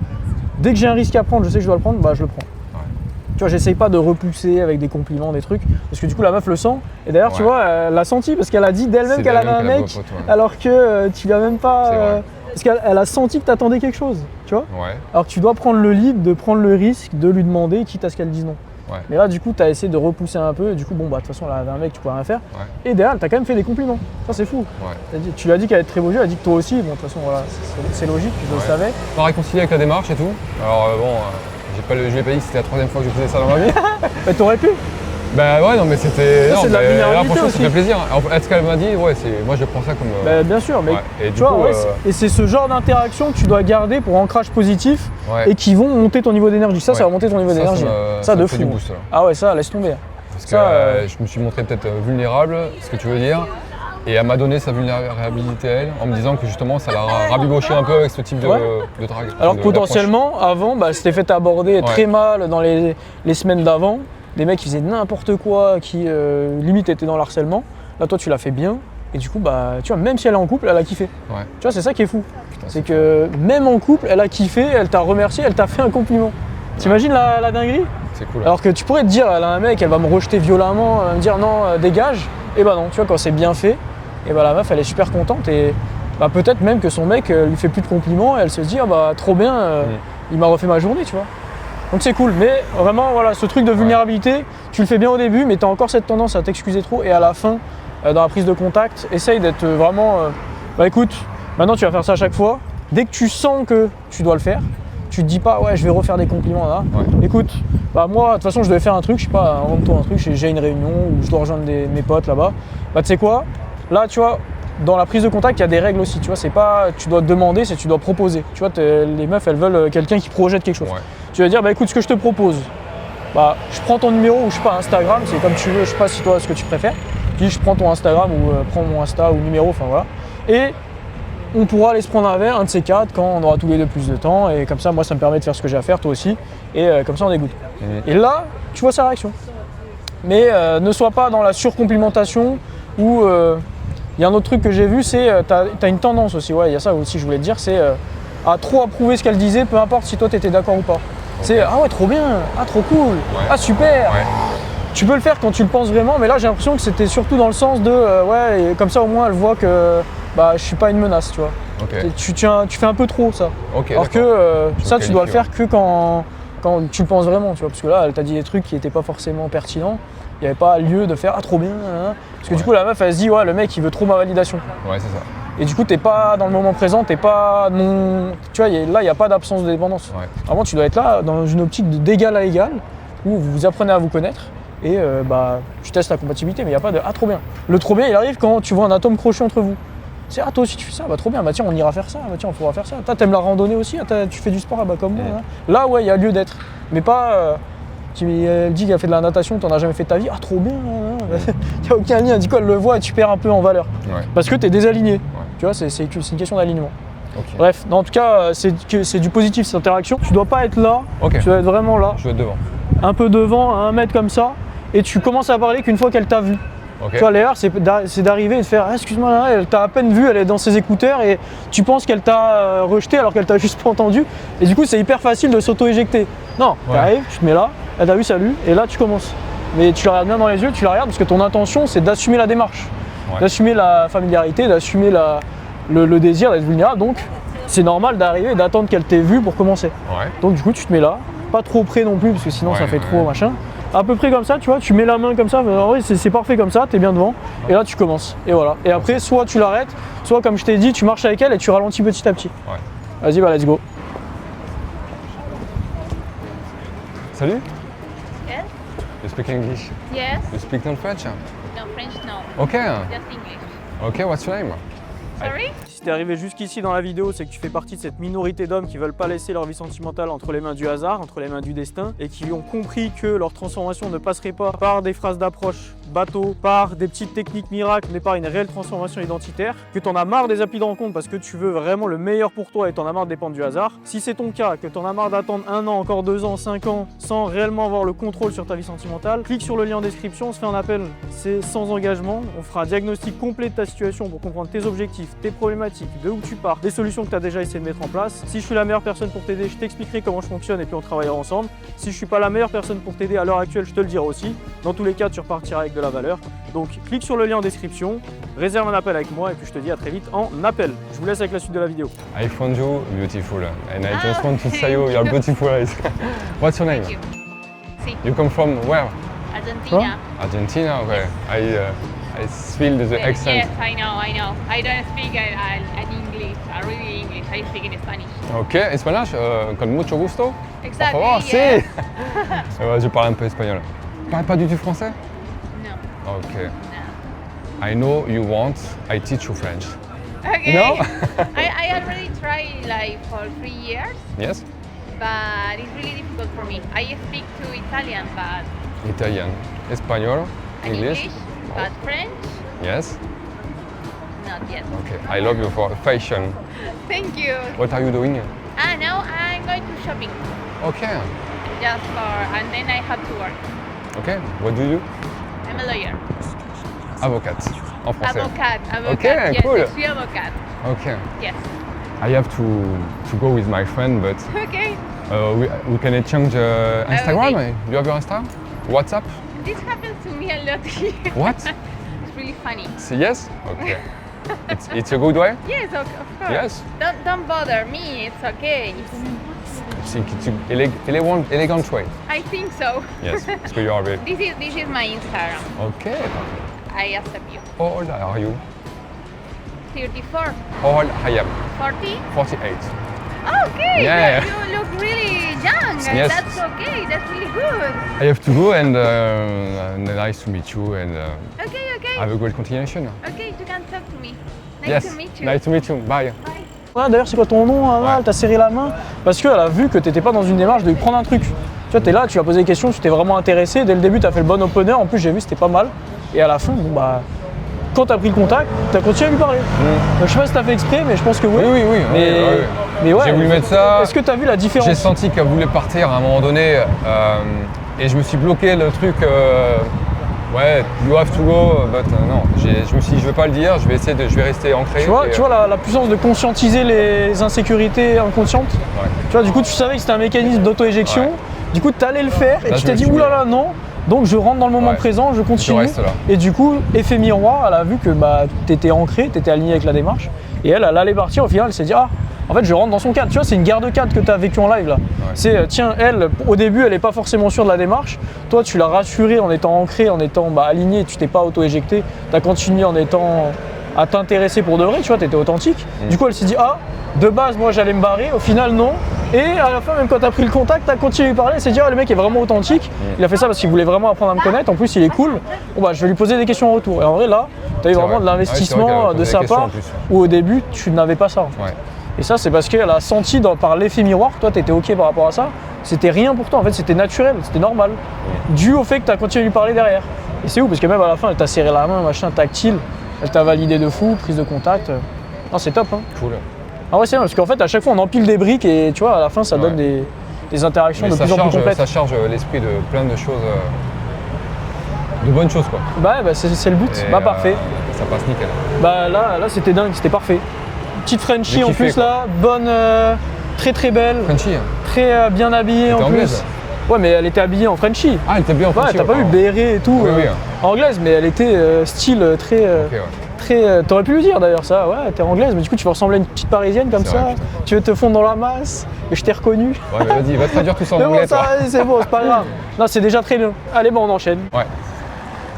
dès que j'ai un risque à prendre, je sais que je dois le prendre, bah je le prends. Ouais. Tu vois, j'essaye pas de repousser avec des compliments, des trucs, parce que du coup, la meuf le sent. Et d'ailleurs, tu Ouais. vois, elle l'a senti parce qu'elle a dit d'elle-même C'est qu'elle avait un d'elle-même qu'elle a mec, beau pote, ouais. alors que tu lui as même pas. C'est vrai. Parce qu'elle a senti que t'attendais quelque chose, tu vois. Ouais. Alors que tu dois prendre le lead, de prendre le risque, de lui demander, quitte à ce qu'elle dise non. Ouais. Mais là, du coup, tu as essayé de repousser un peu, et du coup, bon, bah, de toute façon, elle avait un mec, tu pouvais rien faire. Ouais. Et derrière, tu as quand même fait des compliments. Ça, c'est fou. Ouais. Tu lui as dit qu'elle avait de très beaux yeux, elle a dit que toi aussi. Bon, de toute façon, voilà, c'est logique, je le Ouais. savais. Pas réconcilié avec la démarche et tout. Alors je l'ai pas dit que c'était la troisième fois que je faisais ça dans ma vie. Mais t'aurais pu. Bah ouais, non, mais c'était. Ça, non, c'est de la mais là, vulnérabilité franchement, aussi. ça fait plaisir. Est-ce qu'elle m'a dit, ouais, moi je prends ça comme. Bah, bien sûr, mais ouais. Et tu du vois, coup, ouais, et c'est ce genre d'interaction que tu dois garder pour ancrage positif ouais. et qui vont monter ton niveau d'énergie. Ça, ça va monter ton niveau d'énergie. Ça, me de fait fou. du boost, là. Ah ouais, ça, laisse tomber. Parce que Ça, je me suis montré peut-être vulnérable, ce que tu veux dire. Et elle m'a donné sa vulnérabilité, elle, en me disant que justement ça l'a rabiboché un peu avec ce type de drague. Alors que de- potentiellement, avant, bah, c'était fait aborder Ouais. très mal dans les semaines d'avant. Des mecs qui faisaient n'importe quoi, qui limite étaient dans l'harcèlement. Là, toi, tu l'as fait bien. Et du coup, bah, tu vois, même si elle est en couple, elle a kiffé. Ouais. Tu vois, c'est ça qui est fou. Putain, C'est que même en couple, elle a kiffé, elle t'a remercié, elle t'a fait un compliment. T'imagines la dinguerie? C'est cool. Alors que tu pourrais te dire, elle a un mec, elle va me rejeter violemment, elle va me dire non, dégage. Et bah non, tu vois, quand c'est bien fait, et bah la meuf, elle est super contente. Et bah, peut-être même que son mec lui fait plus de compliments et elle se dit, ah bah trop bien, il m'a refait ma journée, tu vois. Donc c'est cool, mais vraiment, voilà, ce truc de vulnérabilité, tu le fais bien au début, mais tu as encore cette tendance à t'excuser trop et à la fin, dans la prise de contact, essaye d'être vraiment. Bah écoute, maintenant tu vas faire ça à chaque fois. Dès que tu sens que tu dois le faire, tu te dis pas, ouais, je vais refaire des compliments là. Ouais. Écoute, bah moi, de toute façon, je devais faire un truc, je sais pas, invente-toi un truc, j'ai une réunion ou je dois rejoindre mes potes là-bas. Bah tu sais quoi, là, tu vois, dans la prise de contact, il y a des règles aussi, tu vois, c'est pas tu dois demander, c'est tu dois proposer. Tu vois, les meufs, elles veulent quelqu'un qui projette quelque chose. Ouais. Tu vas dire, bah écoute, ce que je te propose, bah je prends ton numéro ou je sais pas, Instagram, c'est comme tu veux, je sais pas si toi ce que tu préfères. Tu dis, je prends ton Instagram ou prends mon Insta ou numéro, enfin voilà. Et on pourra aller se prendre un verre, un de ces quatre, quand on aura tous les deux plus de temps. Et comme ça, moi, ça me permet de faire ce que j'ai à faire, toi aussi. Et comme ça, on est good. Et là, tu vois sa réaction. Mais ne sois pas dans la surcomplimentation ou. Il y a un autre truc que j'ai vu, c'est t'as une tendance aussi, ouais, il y a ça aussi, je voulais te dire, c'est à trop approuver ce qu'elle disait, peu importe si toi t'étais d'accord ou pas. C'est ah ouais, trop bien, ah trop cool, ah super. Ouais. Tu peux le faire quand tu le penses vraiment, mais là j'ai l'impression que c'était surtout dans le sens de ouais, et comme ça au moins elle voit que bah, je suis pas une menace, tu vois. Ok. Tu fais un peu trop ça. Ok. Alors que d'accord. ça tu dois le qualifie, faire que quand tu le penses vraiment, tu vois, parce que là, elle t'a dit des trucs qui n'étaient pas forcément pertinents. Il n'y avait pas lieu de faire « Ah, trop bien !» Parce que du coup, la meuf, elle se dit « Ouais, le mec, il veut trop ma validation. » Ouais, c'est ça. Et du coup, t'es pas dans le moment présent, t'es pas non. Tu vois, là, il n'y a pas d'absence de dépendance. Ouais. Vraiment, tu dois être là dans une optique d'égal à égal, où vous apprenez à vous connaître et tu testes la compatibilité, mais il n'y a pas de ah, trop bien. Le trop bien, il arrive quand tu vois un atome crochu entre vous. C'est ah, toi aussi tu fais ça, bah trop bien, bah tiens, on ira faire ça, bah tiens, on pourra faire ça. T'aimes la randonnée aussi, tu fais du sport, bah comme moi. Hein. Là, ouais, il y a lieu d'être. Mais pas. Elle dit qu'elle a fait de la natation, t'en as jamais fait de ta vie, ah trop bien. Il n'y a aucun lien, du coup, elle le voit et tu perds un peu en valeur. Ouais. Parce que t'es désaligné. Ouais. Tu vois, c'est une question d'alignement. Okay. Bref, non, en tout cas, c'est du positif cette interaction. Tu dois pas être là, Okay. Tu dois être vraiment là. Je dois être devant. Un peu devant, à 1 mètre comme ça, et tu commences à parler qu'une fois qu'elle t'a vu. Okay. Tu vois, l'erreur, c'est d'arriver et de faire ah, excuse-moi, là, elle t'a à peine vu, elle est dans ses écouteurs et tu penses qu'elle t'a rejeté alors qu'elle t'a juste pas entendu. Et du coup, c'est hyper facile de s'auto-éjecter. Non, t'arrives, tu te mets là, elle t'a vu, salut, et là, tu commences. Mais tu la regardes bien dans les yeux, tu la regardes parce que ton intention, c'est d'assumer la démarche, d'assumer la familiarité, d'assumer le désir d'être vulnérable. Donc, c'est normal d'arriver et d'attendre qu'elle t'ait vu pour commencer. Ouais. Donc, du coup, tu te mets là, pas trop près non plus parce que sinon ça fait trop machin. À peu près comme ça, tu vois, tu mets la main comme ça, en vrai c'est parfait comme ça, t'es bien devant, et là tu commences, et voilà. Et après, soit tu l'arrêtes, soit comme je t'ai dit, tu marches avec elle et tu ralentis petit à petit. Ouais. Vas-y, bah let's go. Salut. Yes? You speak English? Yes? You speak non French? No, French, no. Okay. Just English. Okay, what's your name? Sorry? Si t'es arrivé jusqu'ici dans la vidéo, c'est que tu fais partie de cette minorité d'hommes qui veulent pas laisser leur vie sentimentale entre les mains du hasard, entre les mains du destin, et qui ont compris que leur transformation ne passerait pas par des phrases d'approche bateau, par des petites techniques miracles, mais par une réelle transformation identitaire, que t'en as marre des applis de rencontre parce que tu veux vraiment le meilleur pour toi et t'en as marre de dépendre du hasard. Si c'est ton cas, que t'en as marre d'attendre 1 an, encore 2 ans, 5 ans, sans réellement avoir le contrôle sur ta vie sentimentale, clique sur le lien en description, on se fait un appel, c'est sans engagement, on fera un diagnostic complet de ta situation pour comprendre tes objectifs, tes problématiques, de où tu pars, des solutions que tu as déjà essayé de mettre en place. Si je suis la meilleure personne pour t'aider, je t'expliquerai comment je fonctionne et puis on travaillera ensemble. Si je suis pas la meilleure personne pour t'aider à l'heure actuelle, je te le dirai aussi. Dans tous les cas, tu repartiras avec de la valeur. Donc clique sur le lien en description, réserve un appel avec moi et puis je te dis à très vite en appel. Je vous laisse avec la suite de la vidéo. I found you beautiful and I just want to say you are beautiful. What's your name? Thank you. Si. You come from where? Argentina. Argentina, okay. I feel the accent. Yes, I know. I don't speak an English, really English. I speak in Spanish. Ok, espagnol, con mucho gusto. Exactly, Por favor, yes. si. Ouais, je parle un peu espagnol. Parle pas du tout français? No. Ok. No. I know you want, I teach you French. Okay. No? I already tried like for 3 years, Yes? but it's really difficult for me. I speak to Italian, but Italien. Espagnol. English. but French, Yes? not yet. Okay. I love you for fashion. Thank you. What are you doing? Now I'm going to shopping, Okay. just and then I have to work. Okay. What do you do? I'm a lawyer. Avocate. En français. Avocat. Okay, yes, cool. je suis avocat. Okay. Yes. I have to go with my friend, but Okay. we can exchange Instagram. Okay. You have your Insta? WhatsApp? This happens to me a lot here. What? It's really funny. Yes? Okay. It's a good way? Yes, of course. Yes. Don't bother me. It's okay. I think it's an elegant way. I think so. Yes, so you are very... This is my Instagram. Okay. I accept you. How old are you? 34, How old I am? 40. 48. Okay. Yeah. You look really young. Yes. That's okay. That's really good. I have to go and nice to meet you and Okay. have a great continuation. Okay, you can talk to me. Nice Yes, to meet you. nice to meet you. Bye. Bye. Ouais, d'ailleurs, c'est quoi ton nom, Anna? Ouais. Elle t'a serré la main parce qu'elle a vu que t'étais pas dans une démarche de lui prendre un truc. Tu vois, t'es là, tu lui as posé des questions, tu t'es vraiment intéressé. Dès le début, t'as fait le bon opener. En plus, j'ai vu, c'était pas mal. Et à la fin, bon bah, quand t'as pris le contact, t'as continué à lui parler. Donc, je sais pas si t'as fait exprès, mais je pense que oui. Oui. Mais ouais. J'ai voulu mettre ça. Est-ce que t'as vu la différence? J'ai senti qu'elle voulait partir à un moment donné et je me suis bloqué le truc. Ouais, you have to go, but non. Je me suis dit, je vais pas le dire, je vais rester ancré. Tu vois la puissance de conscientiser les insécurités inconscientes. Ouais. Tu vois, du coup, tu savais que c'était un mécanisme d'auto-éjection. Ouais. Du coup, tu allais le faire et Là, tu je t'es me dit, suis oulala, non. Donc, je rentre dans le moment Ouais. présent, je continue. Je reste là. Et du coup, effet miroir, elle a vu que bah, tu étais ancré, tu étais aligné avec la démarche. Et elle allait partir. Au final, elle s'est dit, ah, En fait, je rentre dans son cadre. Tu vois, c'est une guerre de cadre que tu as vécu en live là. Ouais. C'est, tiens, elle, au début, elle n'est pas forcément sûre de la démarche. Toi, tu l'as rassurée en étant ancré, en étant aligné, tu t'es pas auto-éjecté. Tu as continué en étant à t'intéresser pour de vrai, tu vois, tu étais authentique. Du coup, elle s'est dit, ah, de base, moi, j'allais me barrer. Au final, non. Et à la fin, même quand tu as pris le contact, tu as continué à lui parler. Elle s'est dit, ah, le mec est vraiment authentique. Il a fait ça parce qu'il voulait vraiment apprendre à me connaître. En plus, il est cool. Bon, bah, je vais lui poser des questions en retour. Et en vrai, là, tu as eu C'est vraiment vrai. de Ouais, l'investissement c'est vrai qu'elle a de posé sa des questions, part, en plus. où au début, tu n'avais pas ça. Ouais. Et ça, c'est parce qu'elle a senti par l'effet miroir, toi, tu étais OK par rapport à ça. C'était rien pour toi, en fait, c'était naturel, c'était normal. Dû au fait que tu as continué à lui parler derrière. Et c'est ouf, parce que même à la fin, elle t'a serré la main, machin, tactile. Elle t'a validé de fou, prise de contact. Non, c'est top, hein. Cool. Ah ouais, c'est bien, parce qu'en fait, à chaque fois, on empile des briques et tu vois, à la fin, ça donne des interactions Mais de plus en plus complètes. ça charge l'esprit de plein de choses, de bonnes choses quoi. Bah, c'est le but. Et, Bah, parfait. Ça passe nickel. Bah, là c'était dingue, c'était parfait. Petite Frenchie J'ai en kiffé, plus, quoi. là, bonne, très très belle, Frenchy. très bien habillée en était plus. anglaise. Ouais, mais elle était habillée en Frenchie. Ah, elle était bien en Ouais, Frenchy. t'as pas vu béret et tout, Oui, oui. anglaise, mais elle était style très, Ok, ouais. très. T'aurais pu le dire d'ailleurs ça, ouais, t'es anglaise, mais du coup tu vas ressembler à une petite parisienne comme C'est ça. vrai, putain. Tu veux te fondre dans la masse, et je t'ai reconnu. Ouais, mais vas-y, va traduire tout ça en Mais bon, anglais ça, toi. c'est bon, c'est pas grave. Non, c'est déjà très bien. Allez, bon, on enchaîne. Ouais.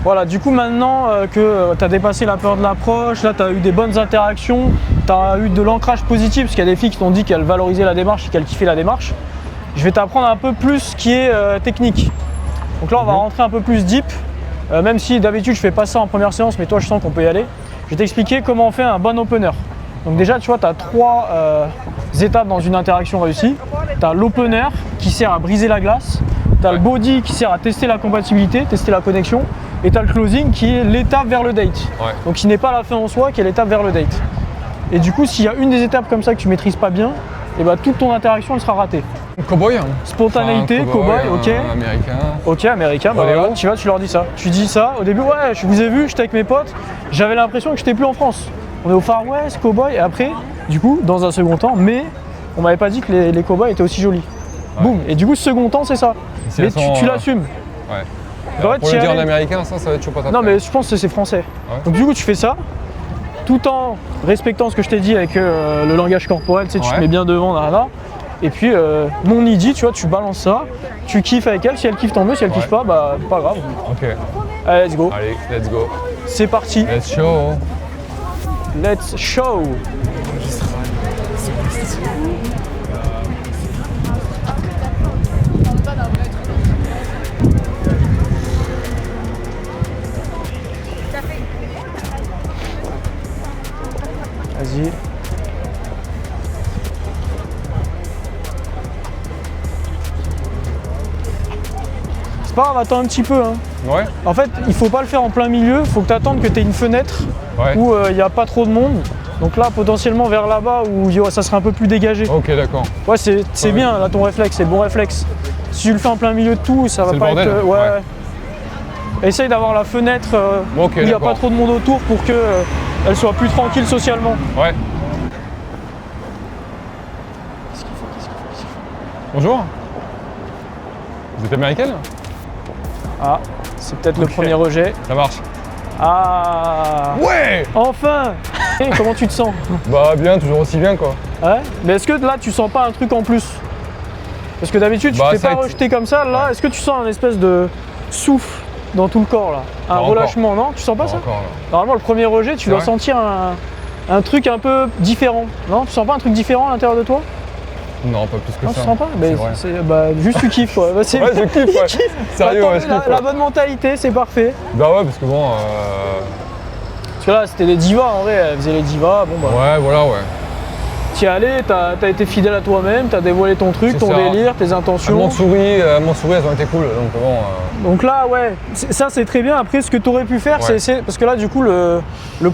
Voilà, du coup maintenant que tu as dépassé la peur de l'approche, là tu as eu des bonnes interactions, tu as eu de l'ancrage positif, parce qu'il y a des filles qui t'ont dit qu'elles valorisaient la démarche et qu'elles kiffaient la démarche. Je vais t'apprendre un peu plus ce qui est technique. Donc là on va rentrer un peu plus deep, même si d'habitude je fais pas ça en première séance, mais toi je sens qu'on peut y aller. Je vais t'expliquer comment on fait un bon opener. Donc déjà tu vois, tu as trois étapes dans une interaction réussie. Tu as l'opener qui sert à briser la glace, tu as le body qui sert à tester la compatibilité, tester la connexion, et tu as le closing qui est l'étape vers le date. Ouais. Donc qui n'est pas la fin en soi, qui est l'étape vers le date. Et du coup, s'il y a une des étapes comme ça que tu maîtrises pas bien, et bah, toute ton interaction elle sera ratée. Cowboy. Hein. Spontanéité, Enfin, cowboy, un ok. Américain. Ok, américain, bah Oléo. voilà, tu vas, tu leur dis ça. Tu dis ça, au début, ouais, je vous ai vu, j'étais avec mes potes, j'avais l'impression que j'étais plus en France. On est au Far West, cowboy, et après, du coup, dans un second temps, mais on m'avait pas dit que les cowboys étaient aussi jolis. Ouais. Boum, et du coup, second temps, c'est ça. Si Mais elles sont, tu l'assumes. Ouais. En fait, Pour t'y le dire en allais. américain, ça va être chaud patate. Non, mais je pense que c'est français. Ouais. Donc, du coup, tu fais ça, tout en respectant ce que je t'ai dit avec le langage corporel, tu sais, tu te Ouais. mets bien devant, là. Et puis, non dit, tu vois, tu balances ça, tu kiffes avec elle, si elle kiffe tant mieux, si elle kiffe pas, bah pas grave. Ok. Allez, let's go. Allez, let's go. C'est parti. Let's show. Let's show. Vas-y. C'est pas grave, attends un petit peu. Hein. Ouais. En fait, il faut pas le faire en plein milieu, il faut que tu attendes que tu aies une fenêtre Ouais. où il n'y a pas trop de monde. Donc là, potentiellement vers là-bas où ça serait un peu plus dégagé. Ok, d'accord. Ouais, c'est bien, là, ton réflexe, c'est le bon réflexe. Si tu le fais en plein milieu de tout, ça va C'est le pas bordel, être. ouais. Essaye d'avoir la fenêtre Ok, où il n'y a d'accord. pas trop de monde autour pour que elle soit plus tranquille socialement. Ouais. Bonjour. Vous êtes américaine? Ah, c'est peut-être le Ok. premier rejet. Ça marche. Ah, Ouais. enfin. Et comment tu te sens? Bah bien, toujours aussi bien quoi. Ouais. Mais est-ce que là, tu sens pas un truc en plus? Parce que d'habitude, tu Bah, t'es ça pas a été- rejeté comme ça. Là, est-ce que tu sens un espèce de souffle dans tout le corps là? Un Pas relâchement, non? Tu sens pas Pas ça? encore là. Normalement, le premier rejet, tu C'est dois vrai sentir un truc un peu différent. Non? Tu sens pas un truc différent à l'intérieur de toi? Non, pas plus que Non, ça. tu sens pas? C'est vrai. Bah, juste tu kiffes quoi. Bah, c'est- Ouais, je kiffe, ouais. Sérieux, Bah, ouais, tant je mieux, kiffe. la Ouais. bonne mentalité, c'est parfait. Bah ouais, parce que bon. Parce que là, c'était des divas en vrai, elles faisaient les divas. Bon, bah, Ouais, voilà, ouais. t'y es allé, t'as été fidèle à toi-même, t'as dévoilé ton truc, C'est ton ça. délire, tes Elles intentions. m'ont souri, elles ont été cool. Donc bon. Donc là, ouais, ça c'est très bien. Après, ce que tu aurais pu faire, Ouais. c'est. Parce que là, du coup, le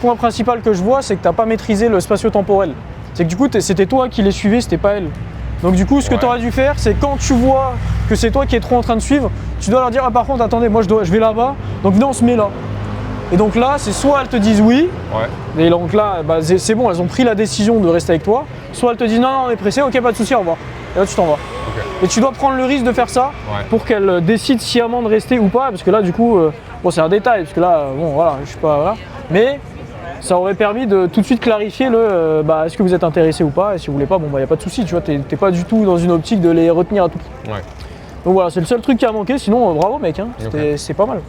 point principal que je vois, c'est que t'as pas maîtrisé le spatio-temporel. C'est que du coup, c'était toi qui les suivais, c'était pas elle. Donc du coup, ce que Ouais. tu aurais dû faire, c'est quand tu vois que c'est toi qui es trop en train de suivre, tu dois leur dire, ah par contre, attendez, moi je vais là-bas, donc venez, on se met là. Et donc là, c'est soit elles te disent oui, Ouais. et donc là, bah, c'est bon, elles ont pris la décision de rester avec toi, soit elles te disent non, non, on est pressé, ok, pas de souci, au revoir. Et là, tu t'en vas. Ok. Et tu dois prendre le risque de faire ça Ouais. pour qu'elles décident sciemment de rester ou pas, parce que là, du coup, bon, c'est un détail, parce que là, bon, voilà, je suis pas. Voilà. Mais ça aurait permis de tout de suite clarifier le est-ce que vous êtes intéressé ou pas, et si vous voulez pas, bon bah y a pas de souci, tu vois, t'es pas du tout dans une optique de les retenir à tout prix. Ouais. Donc voilà, c'est le seul truc qui a manqué, sinon bravo mec, hein. C'est pas mal.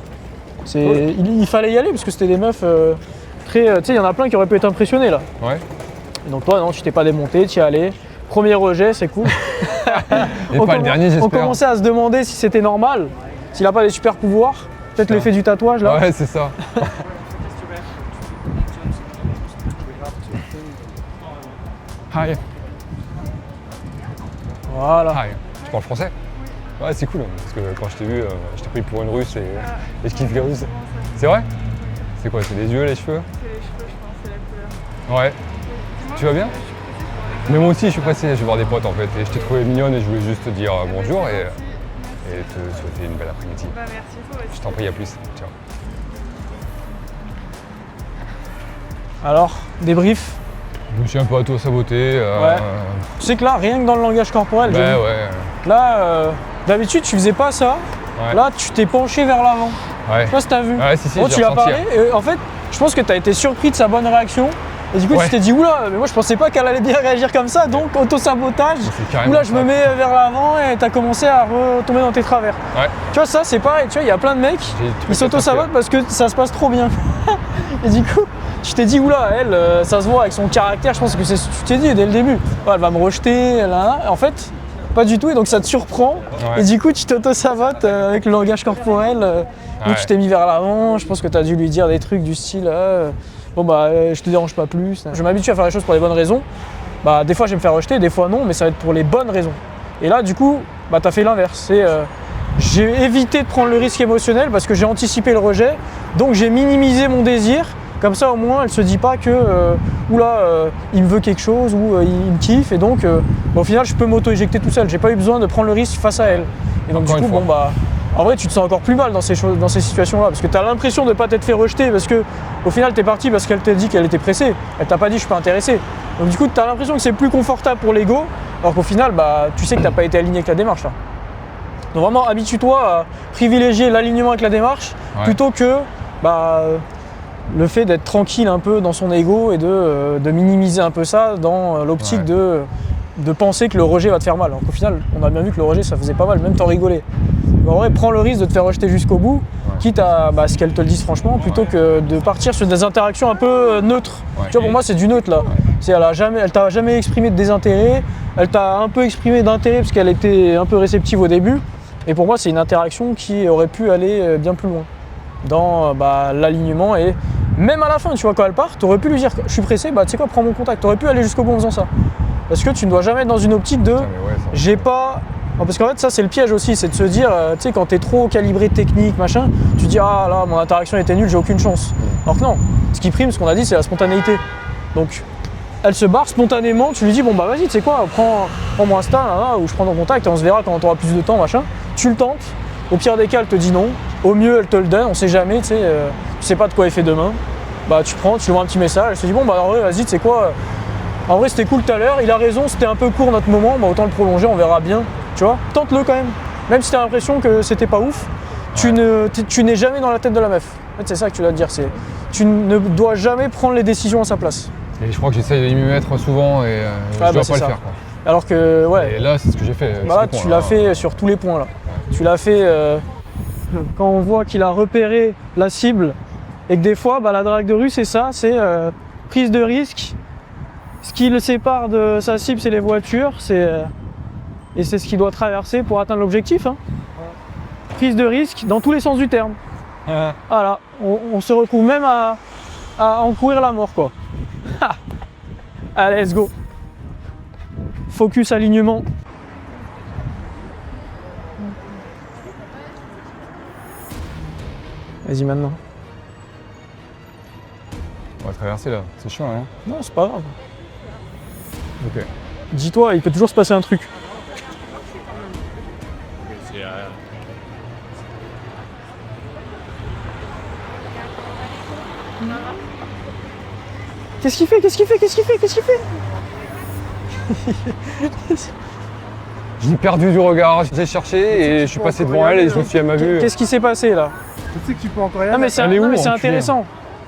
Il fallait y aller parce que c'était des meufs très. Tu sais, il y en a plein qui auraient pu être impressionnés là. Ouais. Et donc toi non, tu t'es pas démonté, tu y es allé. Premier rejet, c'est cool. Et pas le dernier, j'espère. On commençait à se demander si c'était normal, s'il a pas des super pouvoirs, peut-être l'effet du tatouage là. Ouais, c'est ça. Hi. Voilà. Hi. Tu parles français? Ouais, c'est cool, parce que quand je t'ai vu, je t'ai pris pour une russe et je kiffe les russes. C'est vrai? C'est quoi? C'est les yeux, les cheveux? C'est les cheveux, je pense, c'est la couleur. Ouais. Tu vas bien? Mais moi aussi, je suis pressé, je vais voir des potes en fait. Et je t'ai trouvé mignonne et je voulais juste te dire bonjour et te souhaiter une belle après-midi. Bah merci, toi aussi. Je t'en prie, à plus. Ciao. Alors, débrief. Je me suis un peu auto-saboté. Ouais. Tu sais que là, rien que dans le langage corporel, j'ai vu. Ouais. Là, d'habitude, tu faisais pas ça. Ouais. Là, tu t'es penché vers l'avant. Ouais. Je sais pas si t'as vu. Ouais, si, Bon, j'ai tu l'as ressenti, parlé. Et, en fait, je pense que t'as été surpris de sa bonne réaction. Et du coup, Ouais. tu t'es dit, oula, mais moi je pensais pas qu'elle allait bien réagir comme ça, donc auto-sabotage. C'est carrément Oula, je ça. me mets vers l'avant et t'as commencé à retomber dans tes travers. Ouais. Tu vois, ça c'est pareil, tu vois, il y a plein de mecs, ils s'auto-sabotent parce que ça se passe trop bien. Et du coup, je t'ai dit, oula, elle, ça se voit avec son caractère, je pense que c'est ce que tu t'es dit dès le début. Ouais, elle va me rejeter, là. En fait, pas du tout, et donc ça te surprend. Ouais. Et du coup, tu t'auto-sabotes avec le langage corporel. Donc Ouais. tu t'es mis vers l'avant, je pense que tu as dû lui dire des trucs du style bon bah je te dérange pas plus. Je m'habitue à faire les choses pour les bonnes raisons. Bah des fois je vais me faire rejeter, des fois non, mais ça va être pour les bonnes raisons. Et là du coup, bah t'as fait l'inverse. C'est j'ai évité de prendre le risque émotionnel parce que j'ai anticipé le rejet, donc j'ai minimisé mon désir. Comme ça au moins elle se dit pas que il me veut quelque chose ou il me kiffe, et donc au final je peux m'auto-éjecter tout seul. J'ai pas eu besoin de prendre le risque face à elle. Et donc Encore du coup une fois. bon bah en vrai, tu te sens encore plus mal dans ces situations-là, parce que tu as l'impression de ne pas t'être fait rejeter, parce que au final, tu es parti parce qu'elle t'a dit qu'elle était pressée. Elle t'a pas dit je suis pas intéressé. Donc du coup, tu as l'impression que c'est plus confortable pour l'ego, alors qu'au final, bah, tu sais que tu n'as pas été aligné avec la démarche. Là. Donc vraiment, habitue-toi à privilégier l'alignement avec la démarche, plutôt que le fait d'être tranquille un peu dans son ego et de minimiser un peu ça dans l'optique de penser que le rejet va te faire mal. Alors qu'au final, on a bien vu que le rejet, ça faisait pas mal, même t'en rigolais. En vrai, prends le risque de te faire rejeter jusqu'au bout, quitte à ce qu'elle te le dise franchement, plutôt que de partir sur des interactions un peu neutres. Ouais. Tu vois, pour moi, c'est du neutre là. Elle t'a jamais exprimé de désintérêt, elle t'a un peu exprimé d'intérêt parce qu'elle était un peu réceptive au début. Et pour moi, c'est une interaction qui aurait pu aller bien plus loin dans l'alignement. Et même à la fin, tu vois, quand elle part, tu aurais pu lui dire je suis pressé, tu sais quoi, prends mon contact. Tu aurais pu aller jusqu'au bout en faisant ça. Parce que tu ne dois jamais être dans une optique de j'ai pas. Parce qu'en fait, ça c'est le piège aussi, c'est de se dire, tu sais, quand t'es trop calibré technique, machin, tu dis ah là, mon interaction était nulle, j'ai aucune chance. Alors que non, ce qui prime, ce qu'on a dit, c'est la spontanéité. Donc, elle se barre spontanément, tu lui dis bon bah vas-y, tu sais quoi, prends mon Insta, là, ou je prends ton contact et on se verra quand on aura plus de temps, machin. Tu le tentes, au pire des cas, elle te dit non, au mieux, elle te le donne, on sait jamais, tu sais pas de quoi elle fait demain. Bah tu prends, tu lui envoies un petit message, elle se dit bon bah en vrai, vas-y, tu sais quoi, en vrai c'était cool tout à l'heure, il a raison, c'était un peu court notre moment, autant le prolonger, on verra bien. Tu vois, tente-le quand même si t'as l'impression que c'était pas ouf, tu n'es jamais dans la tête de la meuf. En fait, c'est ça que tu dois te dire, c'est tu ne dois jamais prendre les décisions à sa place. Et je crois que j'essaye de m'y mettre souvent et je dois pas le faire. Quoi. Alors que, Et là, c'est ce que j'ai fait. Là, tu l'as fait sur tous les points là. Tu l'as fait quand on voit qu'il a repéré la cible et que des fois, la drague de rue, c'est ça, c'est prise de risque. Ce qui le sépare de sa cible, c'est les voitures, et c'est ce qu'il doit traverser pour atteindre l'objectif. Hein. Prise de risque dans tous les sens du terme. Voilà, on se retrouve même à encourir la mort, quoi. Allez, let's go. Focus, alignement. Vas-y maintenant. On va traverser là, c'est chiant, hein. Non, c'est pas grave. Ok. Dis-toi, il peut toujours se passer un truc. Qu'est-ce qu'il fait? Je l'ai perdu du regard, j'ai cherché et je suis passé devant elle et je me suis dit, elle m'a vu. Qu'est-ce qui s'est passé là? Tu sais que tu peux encore y aller. Non mais c'est Elle est où, enculé, intéressant.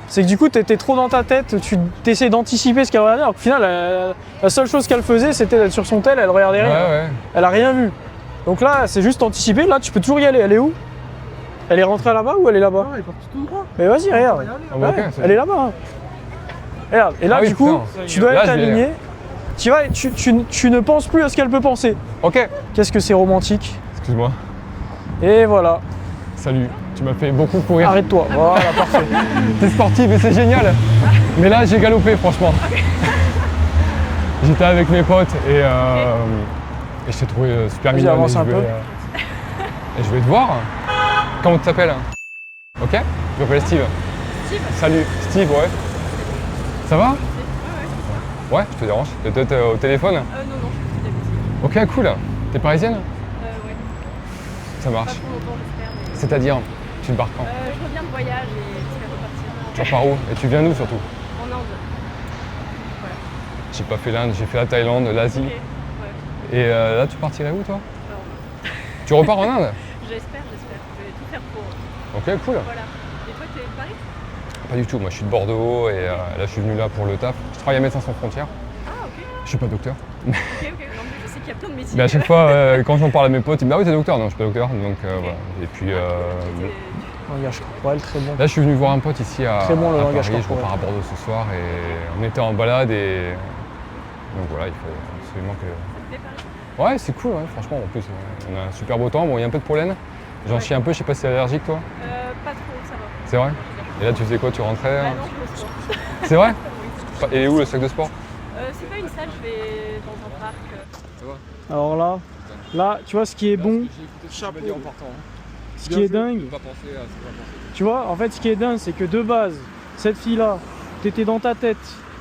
c'est que du coup, t'étais trop dans ta tête, tu essayais d'anticiper ce qu'elle regardait, alors qu'au final, la seule chose qu'elle faisait, c'était d'être sur son tel, elle regardait rien. Ouais. Elle a rien vu. Donc là, c'est juste anticiper, là, tu peux toujours y aller. Elle est où? Elle est rentrée là-bas ou elle est là-bas? Non, elle est partie tout droit. Mais vas-y, regarde. Ah bah, ok, Ouais, c'est elle est là-bas. Hein. Regarde, et là, Ah oui, du coup, putain. tu dois Là, être je vais- aligné. Tu vois, tu ne penses plus à ce qu'elle peut penser. Ok. Qu'est-ce que c'est romantique. Excuse-moi. Et voilà. Salut. Tu m'as fait beaucoup courir. Arrête-toi. Voilà, parfait. T'es sportive et c'est génial. Mais là, j'ai galopé, franchement. J'étais avec mes potes et je t'ai trouvé super Vas-y, mignonne. avance et un peu. Et je vais te voir. Comment tu t'appelles? Ok. Je m'appelle Steve. Steve. Salut. Steve, ouais. Ça va? Ouais, je te dérange. T'es peut-être au téléphone? Non, non, je suis petite. Ok, cool. T'es parisienne? Ouais. Ça Pas marche. pour longtemps, j'espère. Mais... C'est-à-dire, tu te barres quand? je reviens de voyage et j'espère repartir. Tu repars où? Et tu viens d'où surtout? En Inde. Voilà. J'ai pas fait l'Inde, j'ai fait la Thaïlande, l'Asie. Ok. Ouais. Et là, tu partirais où toi? Alors, Tu repars en Inde? j'espère. Je vais tout faire pour. Ok, cool. Voilà. Et toi, t'es de Paris? Pas du tout, moi je suis de Bordeaux et là je suis venu là pour le taf. Je travaille à Médecins Sans Frontières. Ah, ok. Je suis pas docteur. Ok. Non, mais je sais qu'il y a plein de métiers. Mais à chaque fois, quand j'en parle à mes potes, ils me disent ah oui, t'es docteur? Non, je suis pas docteur. Donc voilà. Et puis Langage corporel, très bon. là, je suis venu voir un pote ici à, Très bon, le à langage Paris. Je corporel. repars à Bordeaux ce soir et on était en balade et donc voilà, il faut absolument que. Ça te plaît Paris? Ouais, c'est cool, ouais, franchement. En plus, on a un super beau temps. Bon, il y a un peu de pollen. J'en chie un peu, je sais pas si t'es allergique toi. Pas trop, ça va. C'est vrai? Et là, tu faisais quoi? Tu rentrais? Bah non, je me sport. C'est vrai? Oui. Et où le sac de sport? C'est pas une salle, je vais dans un parc. Alors là, tu vois, ce qui est bon, Chapeau en partant. ce qui est dingue, Pas penser à ce qu'on va penser. tu vois, en fait, ce qui est dingue, c'est que de base, cette fille-là, t'étais dans ta tête,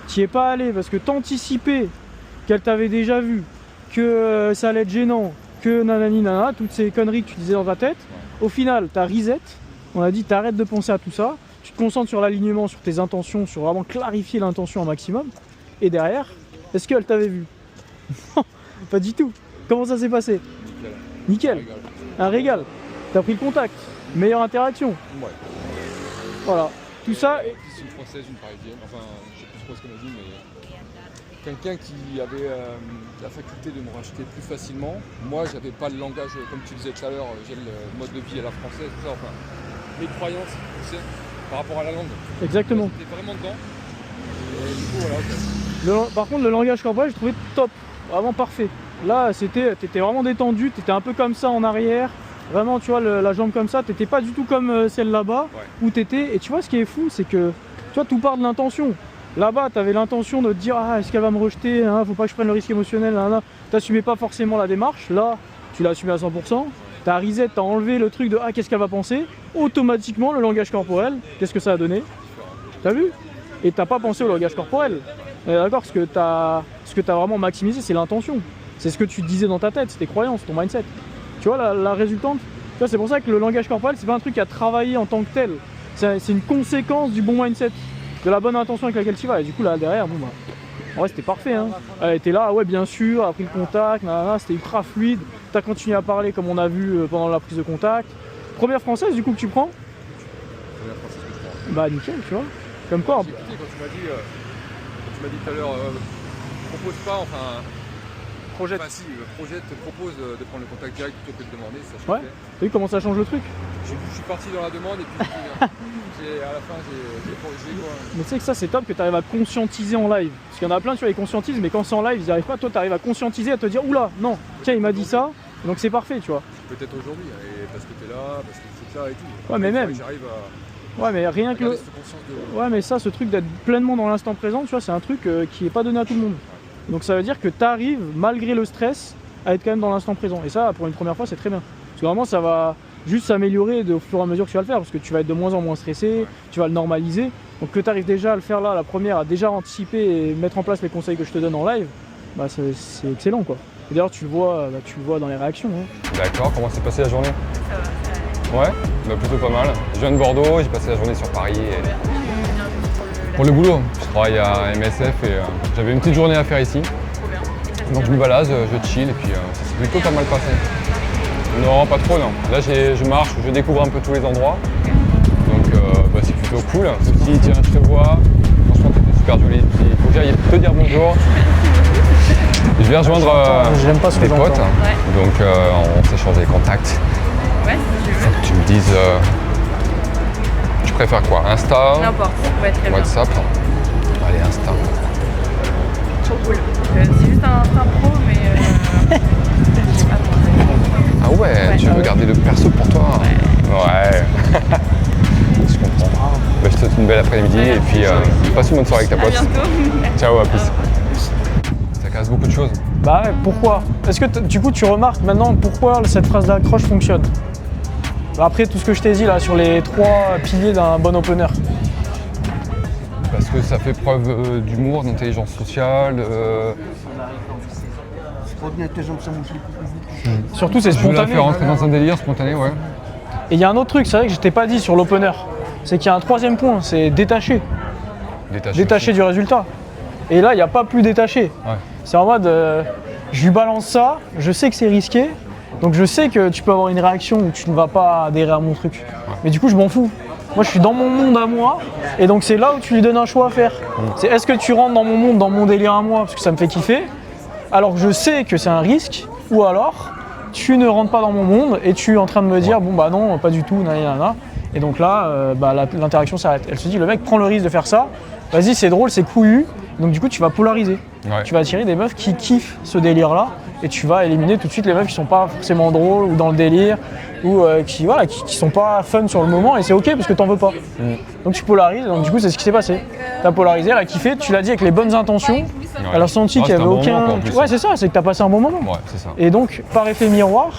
t'y es pas allé parce que t'anticipais qu'elle t'avait déjà vu, que ça allait être gênant, que nanani nana, toutes ces conneries que tu disais dans ta tête. Au final, t'as reset, on a dit t'arrêtes de penser à tout ça, tu te concentres sur l'alignement, sur tes intentions, sur vraiment clarifier l'intention un maximum. Et derrière, est-ce qu'elle t'avait vu? Non, pas du tout. Comment ça s'est passé? Nickel. Un régal. T'as pris le contact. Meilleure interaction. Ouais. Voilà. Tout ça. C'est une française, une parisienne, enfin je sais plus trop ce qu'elle m'a dit, mais quelqu'un qui avait la faculté de me racheter plus facilement. Moi j'avais pas le langage, comme tu disais tout à l'heure, j'ai le mode de vie à la française, tout ça, enfin mes croyances, tu sais, par rapport à la langue. Exactement. J'étais vraiment dedans. Et du coup voilà. Quoi. Par contre, le langage corporel, je trouvais top. Vraiment parfait. Là, t'étais vraiment détendu, t'étais un peu comme ça en arrière. Vraiment, tu vois, la jambe comme ça, t'étais pas du tout comme celle là-bas où t'étais. Et tu vois, ce qui est fou, c'est que, tu vois, tout part de l'intention. Là-bas, t'avais l'intention de te dire, ah, est-ce qu'elle va me rejeter, hein, faut pas que je prenne le risque émotionnel, t'assumais pas forcément la démarche. Là, tu l'as assumé à 100%. T'as reset, t'as enlevé le truc de, ah, qu'est-ce qu'elle va penser. Automatiquement, le langage corporel, qu'est-ce que ça a donné? T'as vu? Et t'as pas pensé au langage corporel. D'accord, ce que t'as vraiment maximisé, c'est l'intention. C'est ce que tu disais dans ta tête, c'est tes croyances, ton mindset. Tu vois, la résultante, tu vois, c'est pour ça que le langage corporel, c'est pas un truc à travailler en tant que tel. C'est une conséquence du bon mindset, de la bonne intention avec laquelle tu vas. Et du coup, là, derrière, bon, bah, en vrai, c'était parfait. Hein. Elle était là, ouais, bien sûr, elle a pris le contact, c'était ultra fluide. T'as continué à parler comme on a vu pendant la prise de contact. Première française, du coup, que tu prends? Première française que je prends. Bah, nickel, tu vois. Comme quoi. J'ai écouté quand tu m'as dit tout à l'heure, propose pas, enfin. Projette. Enfin si, Projette te propose de prendre le contact direct plutôt que de demander, ça Ouais. change. T'as vu comment ça change le truc? Je suis parti dans la demande et puis à la fin j'ai quoi. Mais tu sais que ça c'est top que tu arrives à conscientiser en live. Parce qu'il y en a plein, tu vois, ils conscientisent, mais quand c'est en live, ils n'y arrivent pas. Toi, tu arrives à conscientiser, à te dire, oula, non, tiens, il m'a dit ça, donc c'est parfait, tu vois. Peut-être aujourd'hui, et parce que t'es là, parce que c'est ça et tout. Ouais, mais même. J'arrive à Ouais, mais rien que le. garder cette conscience de. Ouais, mais ça, ce truc d'être pleinement dans l'instant présent, tu vois, c'est un truc qui est pas donné à tout le monde. Donc ça veut dire que tu arrives, malgré le stress, à être quand même dans l'instant présent. Et ça, pour une première fois, c'est très bien. Parce que vraiment, ça va juste s'améliorer au fur et à mesure que tu vas le faire, parce que tu vas être de moins en moins stressé, tu vas le normaliser. Donc que tu arrives déjà à le faire là, la première, à déjà anticiper et mettre en place les conseils que je te donne en live, bah c'est excellent quoi. Et d'ailleurs, tu le vois dans les réactions. Hein. D'accord, comment s'est passée la journée? Ça va. Ouais, bah plutôt pas mal. Je viens de Bordeaux, j'ai passé la journée sur Paris. Pour le boulot, je travaille à MSF et j'avais une petite journée à faire ici. Trop bien. Donc je me balade, je chill et puis ça s'est plutôt pas mal passé. Non, pas trop non. Là je marche, je découvre un peu tous les endroits. Donc bah, c'est plutôt cool. Ce petit tiens, je te vois. Franchement, t'étais super joli. Il faut que j'aille te dire bonjour. Je vais rejoindre J'aime pas ce que des j'entends. potes. Donc on s'échange des contacts. Ouais, si tu veux. Faut que tu me dises. Tu préfères quoi? Insta? N'importe. Ouais, très bien. WhatsApp? Allez, Insta. Trop cool. C'est juste un Insta pro, mais. Ah ouais, tu veux garder le perso pour toi? Ouais. Je comprends. Bah, je te souhaite une belle après-midi et puis passe une bonne soirée avec ta À pote. bientôt. Ciao, à plus. Ça casse beaucoup de choses. Bah ouais, pourquoi? Est-ce que du coup tu remarques maintenant pourquoi cette phrase d'accroche fonctionne? Bah après tout ce que je t'ai dit là sur les 3 piliers d'un bon opener. Parce que ça fait preuve d'humour, d'intelligence sociale. Surtout c'est Je veux la spontané. faire rentrer dans un délire spontané, ouais. Et il y a un autre truc, c'est vrai que je t'ai pas dit sur l'opener, c'est qu'il y a un 3e point, c'est détaché. Détaché du résultat. Et là, il n'y a pas plus détaché. Ouais. C'est en mode, je lui balance ça, je sais que c'est risqué, donc je sais que tu peux avoir une réaction où tu ne vas pas adhérer à mon truc. Mais du coup, je m'en fous. Moi, je suis dans mon monde à moi, et donc c'est là où tu lui donnes un choix à faire. C'est est-ce que tu rentres dans mon monde, dans mon délire à moi, parce que ça me fait kiffer, alors que je sais que c'est un risque, ou alors tu ne rentres pas dans mon monde et tu es en train de me dire bon bah non, pas du tout, nanana. Et donc là, l'interaction s'arrête. Elle se dit le mec prend le risque de faire ça, vas-y c'est drôle, c'est couillu, donc du coup tu vas polariser. Ouais. Tu vas attirer des meufs qui kiffent ce délire là et tu vas éliminer tout de suite les meufs qui sont pas forcément drôles ou dans le délire ou qui sont pas fun sur le moment et c'est ok parce que t'en veux pas. Donc tu polarises, donc du coup c'est ce qui s'est passé. T'as polarisé, elle a kiffé, tu l'as dit avec les bonnes intentions, elle a senti qu'il y avait c'était un bon aucun. moment, quoi, en plus. Ouais c'est ça, c'est que t'as passé un bon moment. Ouais, c'est ça. Et donc par effet miroir,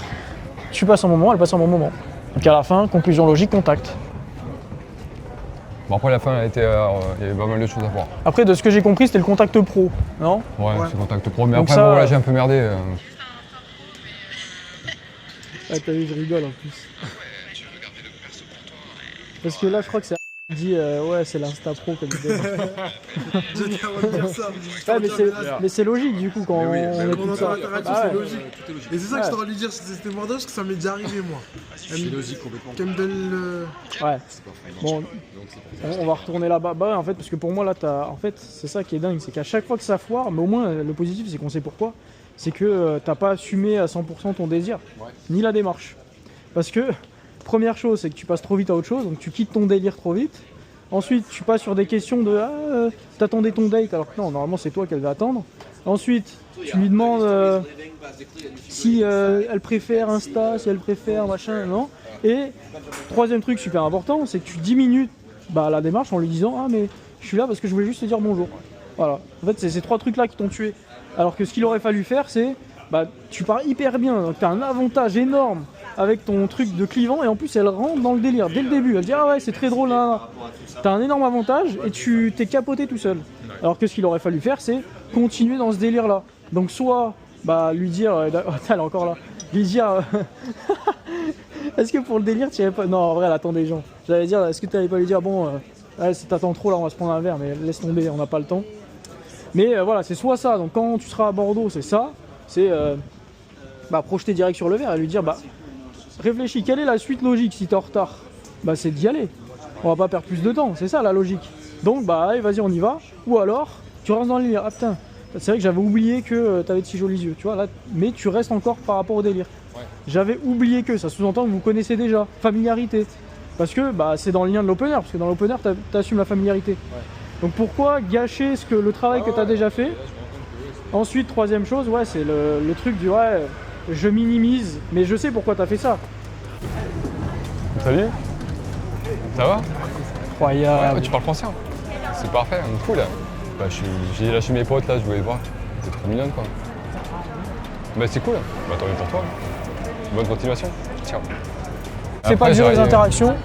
tu passes un moment, elle passe un bon moment. Donc à la fin, conclusion logique, contact. Bon, après la fin, il y avait pas mal de choses à voir. Après de ce que j'ai compris c'était le contact pro, non? Ouais, c'est contact pro. Mais Donc après, ça, bon, là, j'ai un peu merdé. Ah t'as vu, je rigole en plus. Parce que là je crois que c'est dit ouais c'est l'Insta Pro comme il dit. J'étais avant de dire ça. Mais c'est logique du coup quand on Quand écoute on ça. entend l'interaction, Ah c'est ouais. logique. Et c'est ça que je t'aurais dû dire, c'était mordant parce que ça m'est déjà arrivé moi. C'est logique complètement. Qu'elle me donne le. Ouais. Bon, on va retourner là-bas. Bah ouais, en fait, parce que pour moi là, en fait, c'est ça qui est dingue, c'est qu'à chaque fois que ça foire, mais au moins le positif, c'est qu'on sait pourquoi. C'est que t'as pas assumé à 100% ton désir, ni la démarche. Parce que première chose, c'est que tu passes trop vite à autre chose, donc tu quittes ton délire trop vite. Ensuite, tu passes sur des questions de t'attendais ton date, alors que non, normalement c'est toi qu'elle va attendre. Ensuite, tu lui demandes si elle préfère Insta, si elle préfère machin, non. Et troisième truc super important, c'est que tu diminues la démarche en lui disant ah mais je suis là parce que je voulais juste te dire bonjour. Voilà. En fait, c'est ces 3 trucs là qui t'ont tué. Alors que ce qu'il aurait fallu faire, c'est tu pars hyper bien, donc tu as un avantage énorme avec ton truc de clivant et en plus elle rentre dans le délire dès le début. Elle dit ah ouais c'est très drôle là. T'as un énorme avantage et tu t'es capoté tout seul. Alors que ce qu'il aurait fallu faire, c'est continuer dans ce délire là. Donc soit lui dire oh, elle est encore là. Lui dire est-ce que pour le délire tu irais pas. Non en vrai elle attend des gens. J'allais dire est-ce que tu n'allais pas lui dire bon ouais, si t'attends trop là on va se prendre un verre mais laisse tomber, on n'a pas le temps. Mais voilà, c'est soit ça, donc quand tu seras à Bordeaux, c'est ça, c'est projeter direct sur le verre et lui dire réfléchis, quelle est la suite logique si t'es en retard? C'est d'y aller. On va pas perdre plus de temps, c'est ça la logique. Donc allez, vas-y, on y va. Ou alors, tu restes dans le délire. Ah putain, c'est vrai que j'avais oublié que t'avais de si jolis yeux, tu vois, là, mais tu restes encore par rapport au délire. Ouais. J'avais oublié que, ça sous-entend que vous connaissez déjà, familiarité. Parce que c'est dans le lien de l'opener, parce que dans l'opener, t'assumes la familiarité. Ouais. Donc pourquoi gâcher le travail que tu as déjà fait? Ensuite, troisième chose, c'est le truc du je minimise, mais je sais pourquoi tu as fait ça. Salut. Ça va? Incroyable. Ouais, tu parles français. C'est parfait, cool. J'ai lâché mes potes là, je voulais te voir. T'es trop mignonne quoi. C'est cool. Tant mieux pour toi. Bonne continuation. Ciao. Fais pas durer les interactions.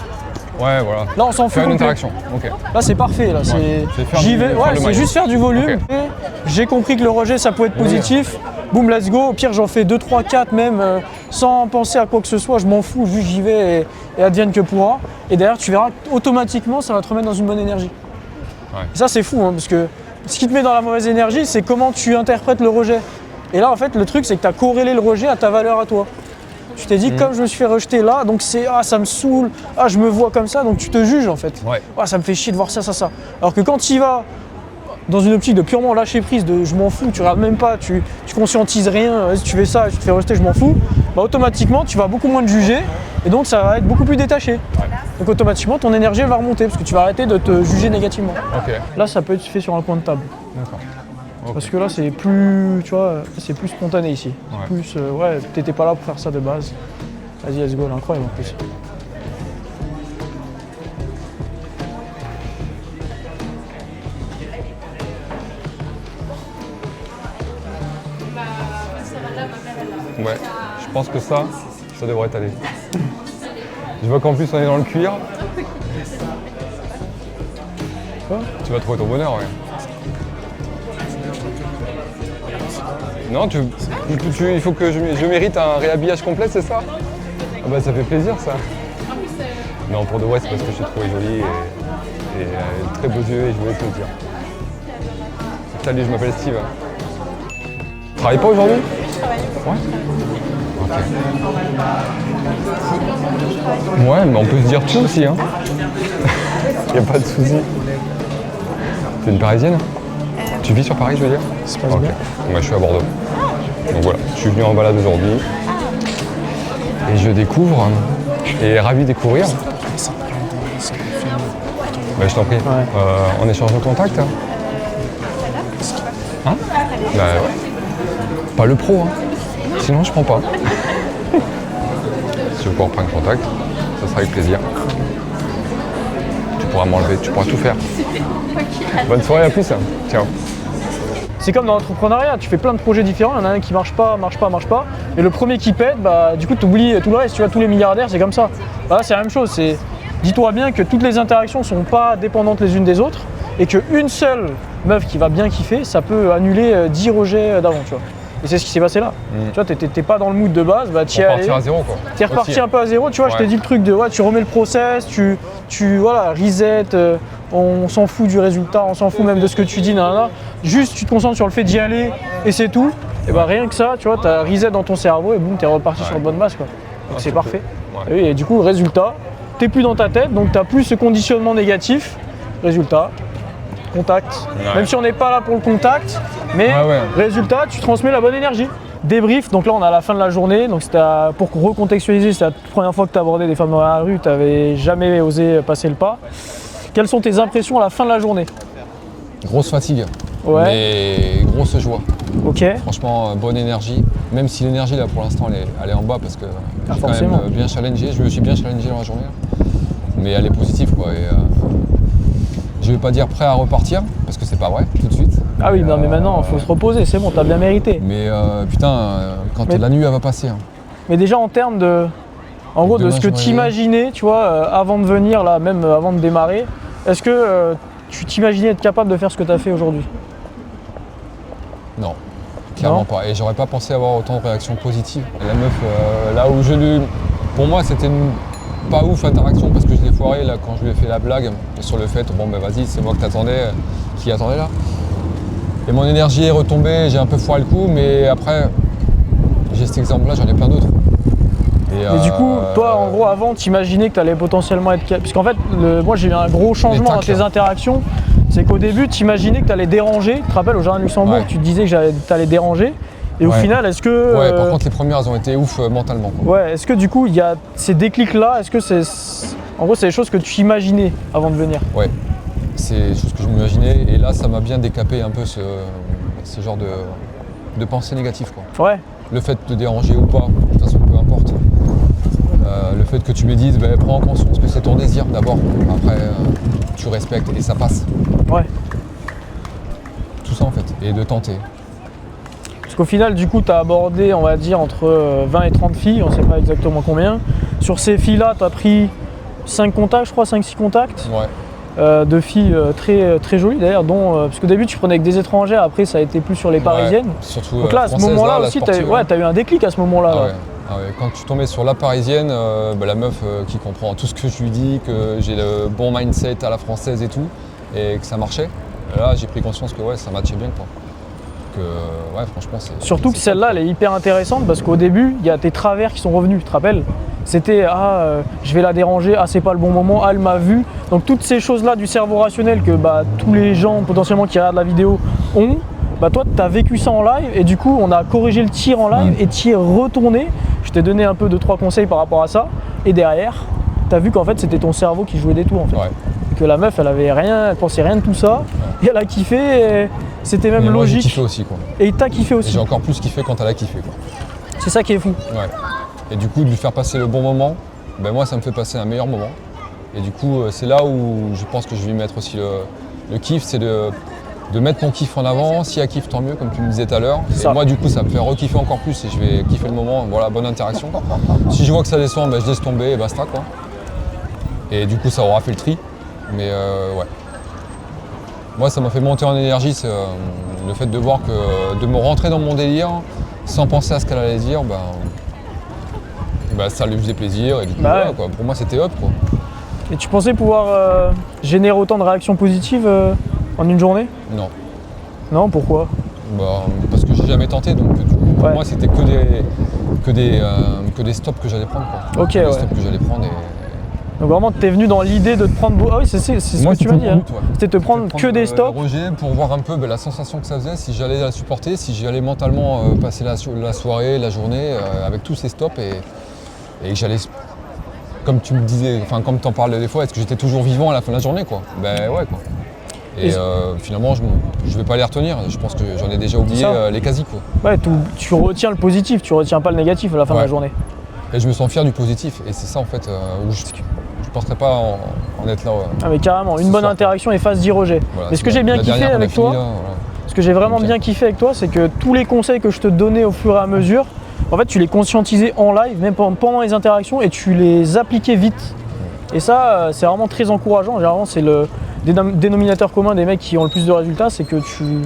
Ouais, voilà. Là, on s'en fout. Faire une interaction. Ok. Là, c'est parfait. Là, j'y vais. Ouais, c'est juste faire du volume. Okay. J'ai compris que le rejet, ça peut être positif. Boum, let's go. Au pire, j'en fais 2, 3, 4 même, sans penser à quoi que ce soit. Je m'en fous. Juste j'y vais et advienne que pourra. Et derrière, tu verras automatiquement, ça va te remettre dans une bonne énergie. Ouais. Et ça, c'est fou, parce que ce qui te met dans la mauvaise énergie, c'est comment tu interprètes le rejet. Et là, en fait, le truc, c'est que tu as corrélé le rejet à ta valeur à toi. Tu t'es dit, comme je me suis fait rejeter là, donc c'est ça me saoule, je me vois comme ça, donc tu te juges en fait. Ouais. Ça me fait chier de voir ça. Alors que quand tu y vas dans une optique de purement lâcher prise, de je m'en fous, tu regardes même pas, tu conscientises rien, si tu fais ça, tu te fais rejeter, je m'en fous, automatiquement tu vas beaucoup moins te juger et donc ça va être beaucoup plus détaché. Donc automatiquement ton énergie elle va remonter parce que tu vas arrêter de te juger négativement. Ok. Là ça peut être fait sur un coin de table. D'accord. Parce que là c'est plus, tu vois, c'est plus spontané ici. Ouais. Plus, t'étais pas là pour faire ça de base. Vas-y, let's go, incroyable en plus. Ouais, je pense que ça devrait t'aller. Je vois qu'en plus on est dans le cuir. Quoi ? Tu vas trouver ton bonheur, ouais. Non, il faut que je mérite un réhabillage complet, c'est ça? Ah bah ça fait plaisir ça. Non, pour de vrai, c'est parce que je t'ai trouvé jolie et très beaux yeux et je voulais te le dire. Salut, je m'appelle Steve. Tu travailles pas aujourd'hui? Ouais. Ok. Ouais, mais on peut se dire tout aussi, hein. Y a pas de souci. T'es une Parisienne? Tu vis sur Paris, je veux dire? Ça se passe bien. Moi, je suis à Bordeaux. Donc voilà, je suis venu en balade aujourd'hui. Et je découvre, et ravi de découvrir. Bah, je t'en prie. Ouais. On échange de contact. Hein? Bah ouais. Pas le pro, hein. Sinon je prends pas. Si tu veux qu'on reprenne contact, ça sera avec plaisir. Tu pourras m'enlever, tu pourras tout faire. Bonne soirée, à plus. Ciao. C'est comme dans l'entrepreneuriat, tu fais plein de projets différents, il y en a un qui marche pas, et le premier qui pète, du coup tu oublies tout le reste, tu vois, tous les milliardaires c'est comme ça. Là c'est la même chose, dis-toi bien que toutes les interactions sont pas dépendantes les unes des autres, et qu'une seule meuf qui va bien kiffer, ça peut annuler 10 rejets d'avant, tu vois. Et c'est ce qui s'est passé là. Tu vois, t'es pas dans le mood de base, t'y es allé. Repartir à zéro quoi. T'es reparti un peu à zéro, tu vois, je t'ai dit le truc de tu remets le process, tu reset, on s'en fout du résultat, on s'en fout même de ce que tu dis, juste tu te concentres sur le fait d'y aller et c'est tout. Et rien que ça, tu vois, t'as reset dans ton cerveau et boum, t'es reparti sur de bonne base quoi. Donc c'est parfait. Ouais. Et du coup, résultat, t'es plus dans ta tête, donc t'as plus ce conditionnement négatif. Résultat, contact. Ouais. Même si on n'est pas là pour le contact, mais résultat, tu transmets la bonne énergie. Débrief, donc là on est à la fin de la journée, donc pour recontextualiser, c'est la première fois que tu abordais des femmes dans la rue, tu n'avais jamais osé passer le pas. Quelles sont tes impressions à la fin de la journée? Grosse fatigue, mais grosse joie. Ok. Franchement, bonne énergie, même si l'énergie là pour l'instant elle est en bas parce que j'ai quand même bien challengé, je me suis bien challengé dans la journée, mais elle est positive quoi. Et, je vais pas dire prêt à repartir, parce que c'est pas vrai, tout de suite. Ah oui, non mais maintenant, il faut se reposer, c'est bon, t'as bien mérité. Mais quand la nuit elle va passer. Hein. Mais déjà en termes de... En gros, de ce que tu imaginais, tu vois, avant de venir, là, même avant de démarrer, est-ce que tu t'imaginais être capable de faire ce que tu as fait aujourd'hui? Non, clairement pas. Et j'aurais pas pensé avoir autant de réactions positives. Et la meuf, là où pour moi, c'était pas ouf interaction parce que je l'ai foiré là quand je lui ai fait la blague sur le fait, vas-y, c'est moi que t'attendais, qui attendait là. Et mon énergie est retombée, j'ai un peu foiré le coup, mais après, j'ai cet exemple-là, j'en ai plein d'autres. Et du coup, toi, en gros, avant, t'imaginais que tu allais potentiellement être... Puisqu'en fait, moi, j'ai eu un gros changement dans tes interactions. C'est qu'au début, t'imaginais que tu allais déranger. Tu te rappelles, au Jardin de Luxembourg, tu te disais que tu allais déranger. Et au final, est-ce que... Ouais, par contre, les premières, elles ont été ouf mentalement. Quoi. Ouais, est-ce que du coup, il y a ces déclics-là, est-ce que c'est... En gros, c'est des choses que tu imaginais avant de venir? Ouais, c'est des choses que je m'imaginais. Et là, ça m'a bien décapé un peu ce genre de pensée négative. Quoi. Ouais. Le fait de déranger ou pas, de toute façon, peu importe. Le fait que tu me dises, prends en conscience que c'est ton désir d'abord, après tu respectes et ça passe. Ouais. Tout ça en fait, et de tenter. Parce qu'au final, du coup, tu as abordé, on va dire, entre 20 et 30 filles, on ne sait pas exactement combien. Sur ces filles-là, tu as pris 5 contacts, je crois, 5-6 contacts. Ouais. De filles très, très jolies d'ailleurs, parce qu'au début tu prenais avec des étrangers, après ça a été plus sur les parisiennes. Surtout donc là, à ce moment-là aussi, tu as eu un déclic à ce moment-là. Ah ouais. Quand tu tombais sur la parisienne, la meuf qui comprend tout ce que je lui dis, que j'ai le bon mindset à la française et tout, et que ça marchait, là j'ai pris conscience que ça matchait bien. Quoi. ouais, franchement, c'est. Surtout que c'est celle-là, top, elle est hyper intéressante parce qu'au début, il y a tes travers qui sont revenus, tu te rappelles? C'était je vais la déranger, c'est pas le bon moment, elle m'a vu. Donc toutes ces choses-là du cerveau rationnel que tous les gens potentiellement qui regardent la vidéo ont, toi tu as vécu ça en live et du coup on a corrigé le tir en live et tu y es retourné. Je t'ai donné un peu 2-3 conseils par rapport à ça et derrière, tu as vu qu'en fait c'était ton cerveau qui jouait des tours en fait. Ouais. Et que la meuf elle pensait rien de tout ça et elle a kiffé et c'était même Mais moi, j'ai logique. kiffé aussi, quoi. Et t'as kiffé Et aussi. j'ai encore plus kiffé quand elle a kiffé, quoi. C'est ça qui est fou. Ouais. Et du coup, de lui faire passer le bon moment, moi, ça me fait passer un meilleur moment. Et du coup, c'est là où je pense que je vais lui mettre aussi le kiff, c'est de mettre mon kiff en avant. Si elle kiffe, tant mieux, comme tu me disais tout à l'heure. Et moi, du coup, ça me fait re-kiffer encore plus et je vais kiffer le moment. Voilà, bonne interaction. Si je vois que ça descend, je laisse tomber et basta, quoi. Et du coup, ça aura fait le tri. Mais ouais. Moi, ça m'a fait monter en énergie, c'est le fait de voir que de me rentrer dans mon délire sans penser à ce qu'elle allait dire, ça lui faisait plaisir et du coup, voilà, quoi. Pour moi, c'était hop, quoi. Et tu pensais pouvoir générer autant de réactions positives en une journée? Non. Non, pourquoi? Parce que j'ai jamais tenté, donc du coup, pour moi, c'était que des stops que j'allais prendre, quoi. Ok, des ouais. stops que j'allais prendre. Donc vraiment, t'es venu dans l'idée de te prendre... Ah oui, c'est ce Moi, que tu m'as dit. mon but, ouais. C'était de te prendre que des stops. Roger pour voir un peu la sensation que ça faisait, si j'allais la supporter, si j'allais mentalement passer la soirée, la journée avec tous ces stops et que j'allais, comme tu me disais, enfin comme tu en parlais des fois, est-ce que j'étais toujours vivant à la fin de la journée, quoi. Ouais, quoi. Et finalement, je vais pas les retenir. Je pense que j'en ai déjà oublié les quasi, quoi. Ouais, tu retiens le positif, tu retiens pas le négatif à la fin de la journée. Et je me sens fier du positif. Et c'est ça, en fait, où je ne penserais pas en être là. Ah mais carrément, une bonne interaction et phase d'y rejet. Voilà, mais ce que j'ai bien kiffé avec toi, ce que j'ai vraiment bien kiffé avec toi, c'est que tous les conseils que je te donnais au fur et à mesure, en fait, tu les conscientisais en live, même pendant les interactions, et tu les appliquais vite. Et ça, c'est vraiment très encourageant. Généralement, c'est le dénominateur commun des mecs qui ont le plus de résultats, c'est que tu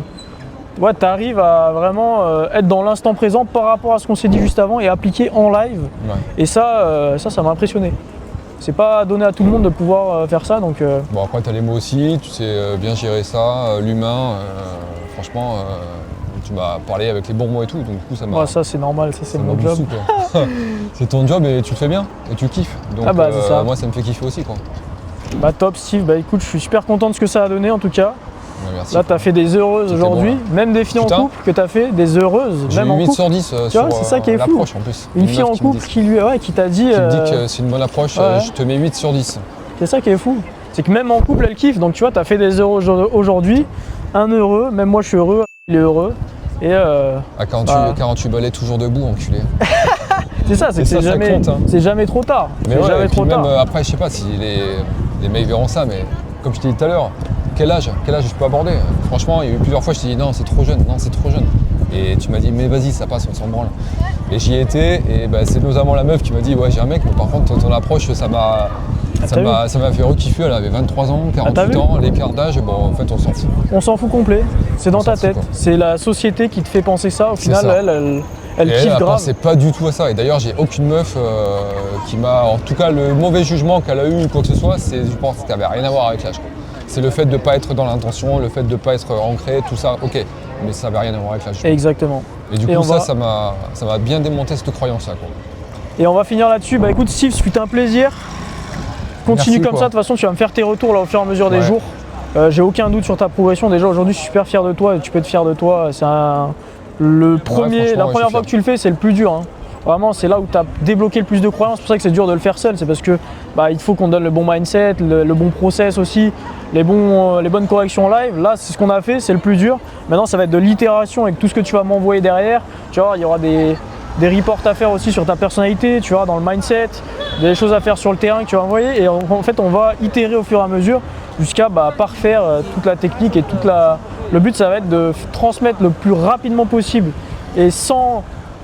arrives à vraiment être dans l'instant présent par rapport à ce qu'on s'est dit juste avant et appliquer en live. Ouais. Et ça m'a impressionné. C'est pas donné à tout le monde de pouvoir faire ça, donc... Bon, après, tu as les mots aussi, tu sais bien gérer ça, l'humain, franchement, tu m'as parlé avec les bons mots et tout, donc du coup, ça m'a... Ouais, ça, c'est normal, ça, c'est mon job. C'est ton job et tu le fais bien, et tu kiffes. Donc c'est ça. Moi, ça me fait kiffer aussi, quoi. Top, Steve. Écoute, je suis super content de ce que ça a donné, en tout cas. Merci. Là, tu as fait des heureuses aujourd'hui, même des filles en couple que tu as fait, des heureuses, même en couple. 8 sur 10 tu vois, c'est ça qui est fou. En plus. Une fille en couple qui t'a dit... Qui me dit que c'est une bonne approche, je te mets 8 sur 10. C'est ça qui est fou. C'est que même en couple, elle kiffe. Donc tu vois, tu as fait des heureux aujourd'hui, un heureux, même moi je suis heureux, il est heureux. Et à 48 balais toujours debout, enculé. C'est ça, c'est que c'est jamais trop tard. Mais jamais trop tard. Même après, je sais pas si les mecs verront ça, mais comme je t'ai dit tout à l'heure, quel âge je peux aborder? Franchement, il y a eu plusieurs fois, je t'ai dit non, c'est trop jeune. Et tu m'as dit, mais vas-y, ça passe, on s'en branle. Et j'y étais, et c'est notamment la meuf qui m'a dit, ouais, j'ai un mec, mais par contre, ton approche, ça m'a fait re-kiffer. Elle avait 23 ans, 48 ans, l'écart d'âge, en fait, on s'en fout. On s'en fout complet, c'est dans ta tête. C'est la société qui te fait penser ça. Au final, elle kiffe grave. C'est pas du tout à ça. Et d'ailleurs, j'ai aucune meuf qui m'a. En tout cas, le mauvais jugement qu'elle a eu ou quoi que ce soit, je pense que ça n'avait rien à voir avec l'âge. C'est le fait de ne pas être dans l'intention, le fait de ne pas être ancré, tout ça, ok. Mais ça n'avait rien à voir avec l'âge. Exactement. Et du coup, ça m'a bien démonté cette croyance-là, quoi. Et on va finir là-dessus. Écoute, Steve, c'était un plaisir. Continue comme ça. De toute façon, tu vas me faire tes retours là, au fur et à mesure des jours. J'ai aucun doute sur ta progression. Déjà, aujourd'hui, je suis super fier de toi et tu peux être fier de toi. C'est la première fois que tu le fais, c'est le plus dur. Hein. Vraiment, c'est là où tu as débloqué le plus de croyances. C'est pour ça que c'est dur de le faire seul. C'est parce que il faut qu'on donne le bon mindset, le bon process aussi, les bonnes corrections live. Là, c'est ce qu'on a fait, c'est le plus dur. Maintenant, ça va être de l'itération avec tout ce que tu vas m'envoyer derrière. Tu vois, il y aura des reports à faire aussi sur ta personnalité, tu vois, dans le mindset, des choses à faire sur le terrain que tu vas envoyer. Et en fait, on va itérer au fur et à mesure jusqu'à parfaire toute la technique et le but, ça va être de transmettre le plus rapidement possible et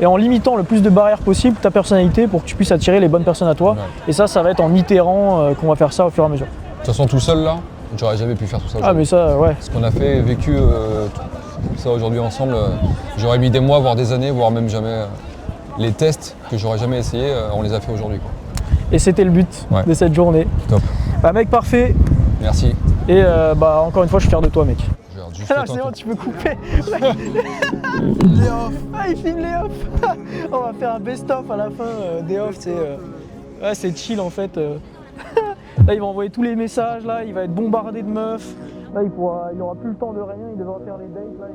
en limitant le plus de barrières possible ta personnalité pour que tu puisses attirer les bonnes personnes à toi. Ouais. Et ça va être en itérant qu'on va faire ça au fur et à mesure. De toute façon, tout seul là, j'aurais jamais pu faire tout ça. Ah mais ça, ouais. Ce qu'on a vécu ça aujourd'hui ensemble, j'aurais mis des mois, voire des années, voire même jamais. Les tests que j'aurais jamais essayé, on les a fait aujourd'hui. Et c'était le but de cette journée. Top. Mec, parfait. Merci. Et encore une fois, je suis fier de toi, mec. Je regarde juste Ah non, le temps c'est bon, que- tu peux couper. Les off. Ah, il filme les off. On va faire un best-of à la fin des off. Ouais, c'est chill en fait. Là, il va envoyer tous les messages. Là, il va être bombardé de meufs. Là, il aura plus le temps de rien. Il devrait faire les dates. Là,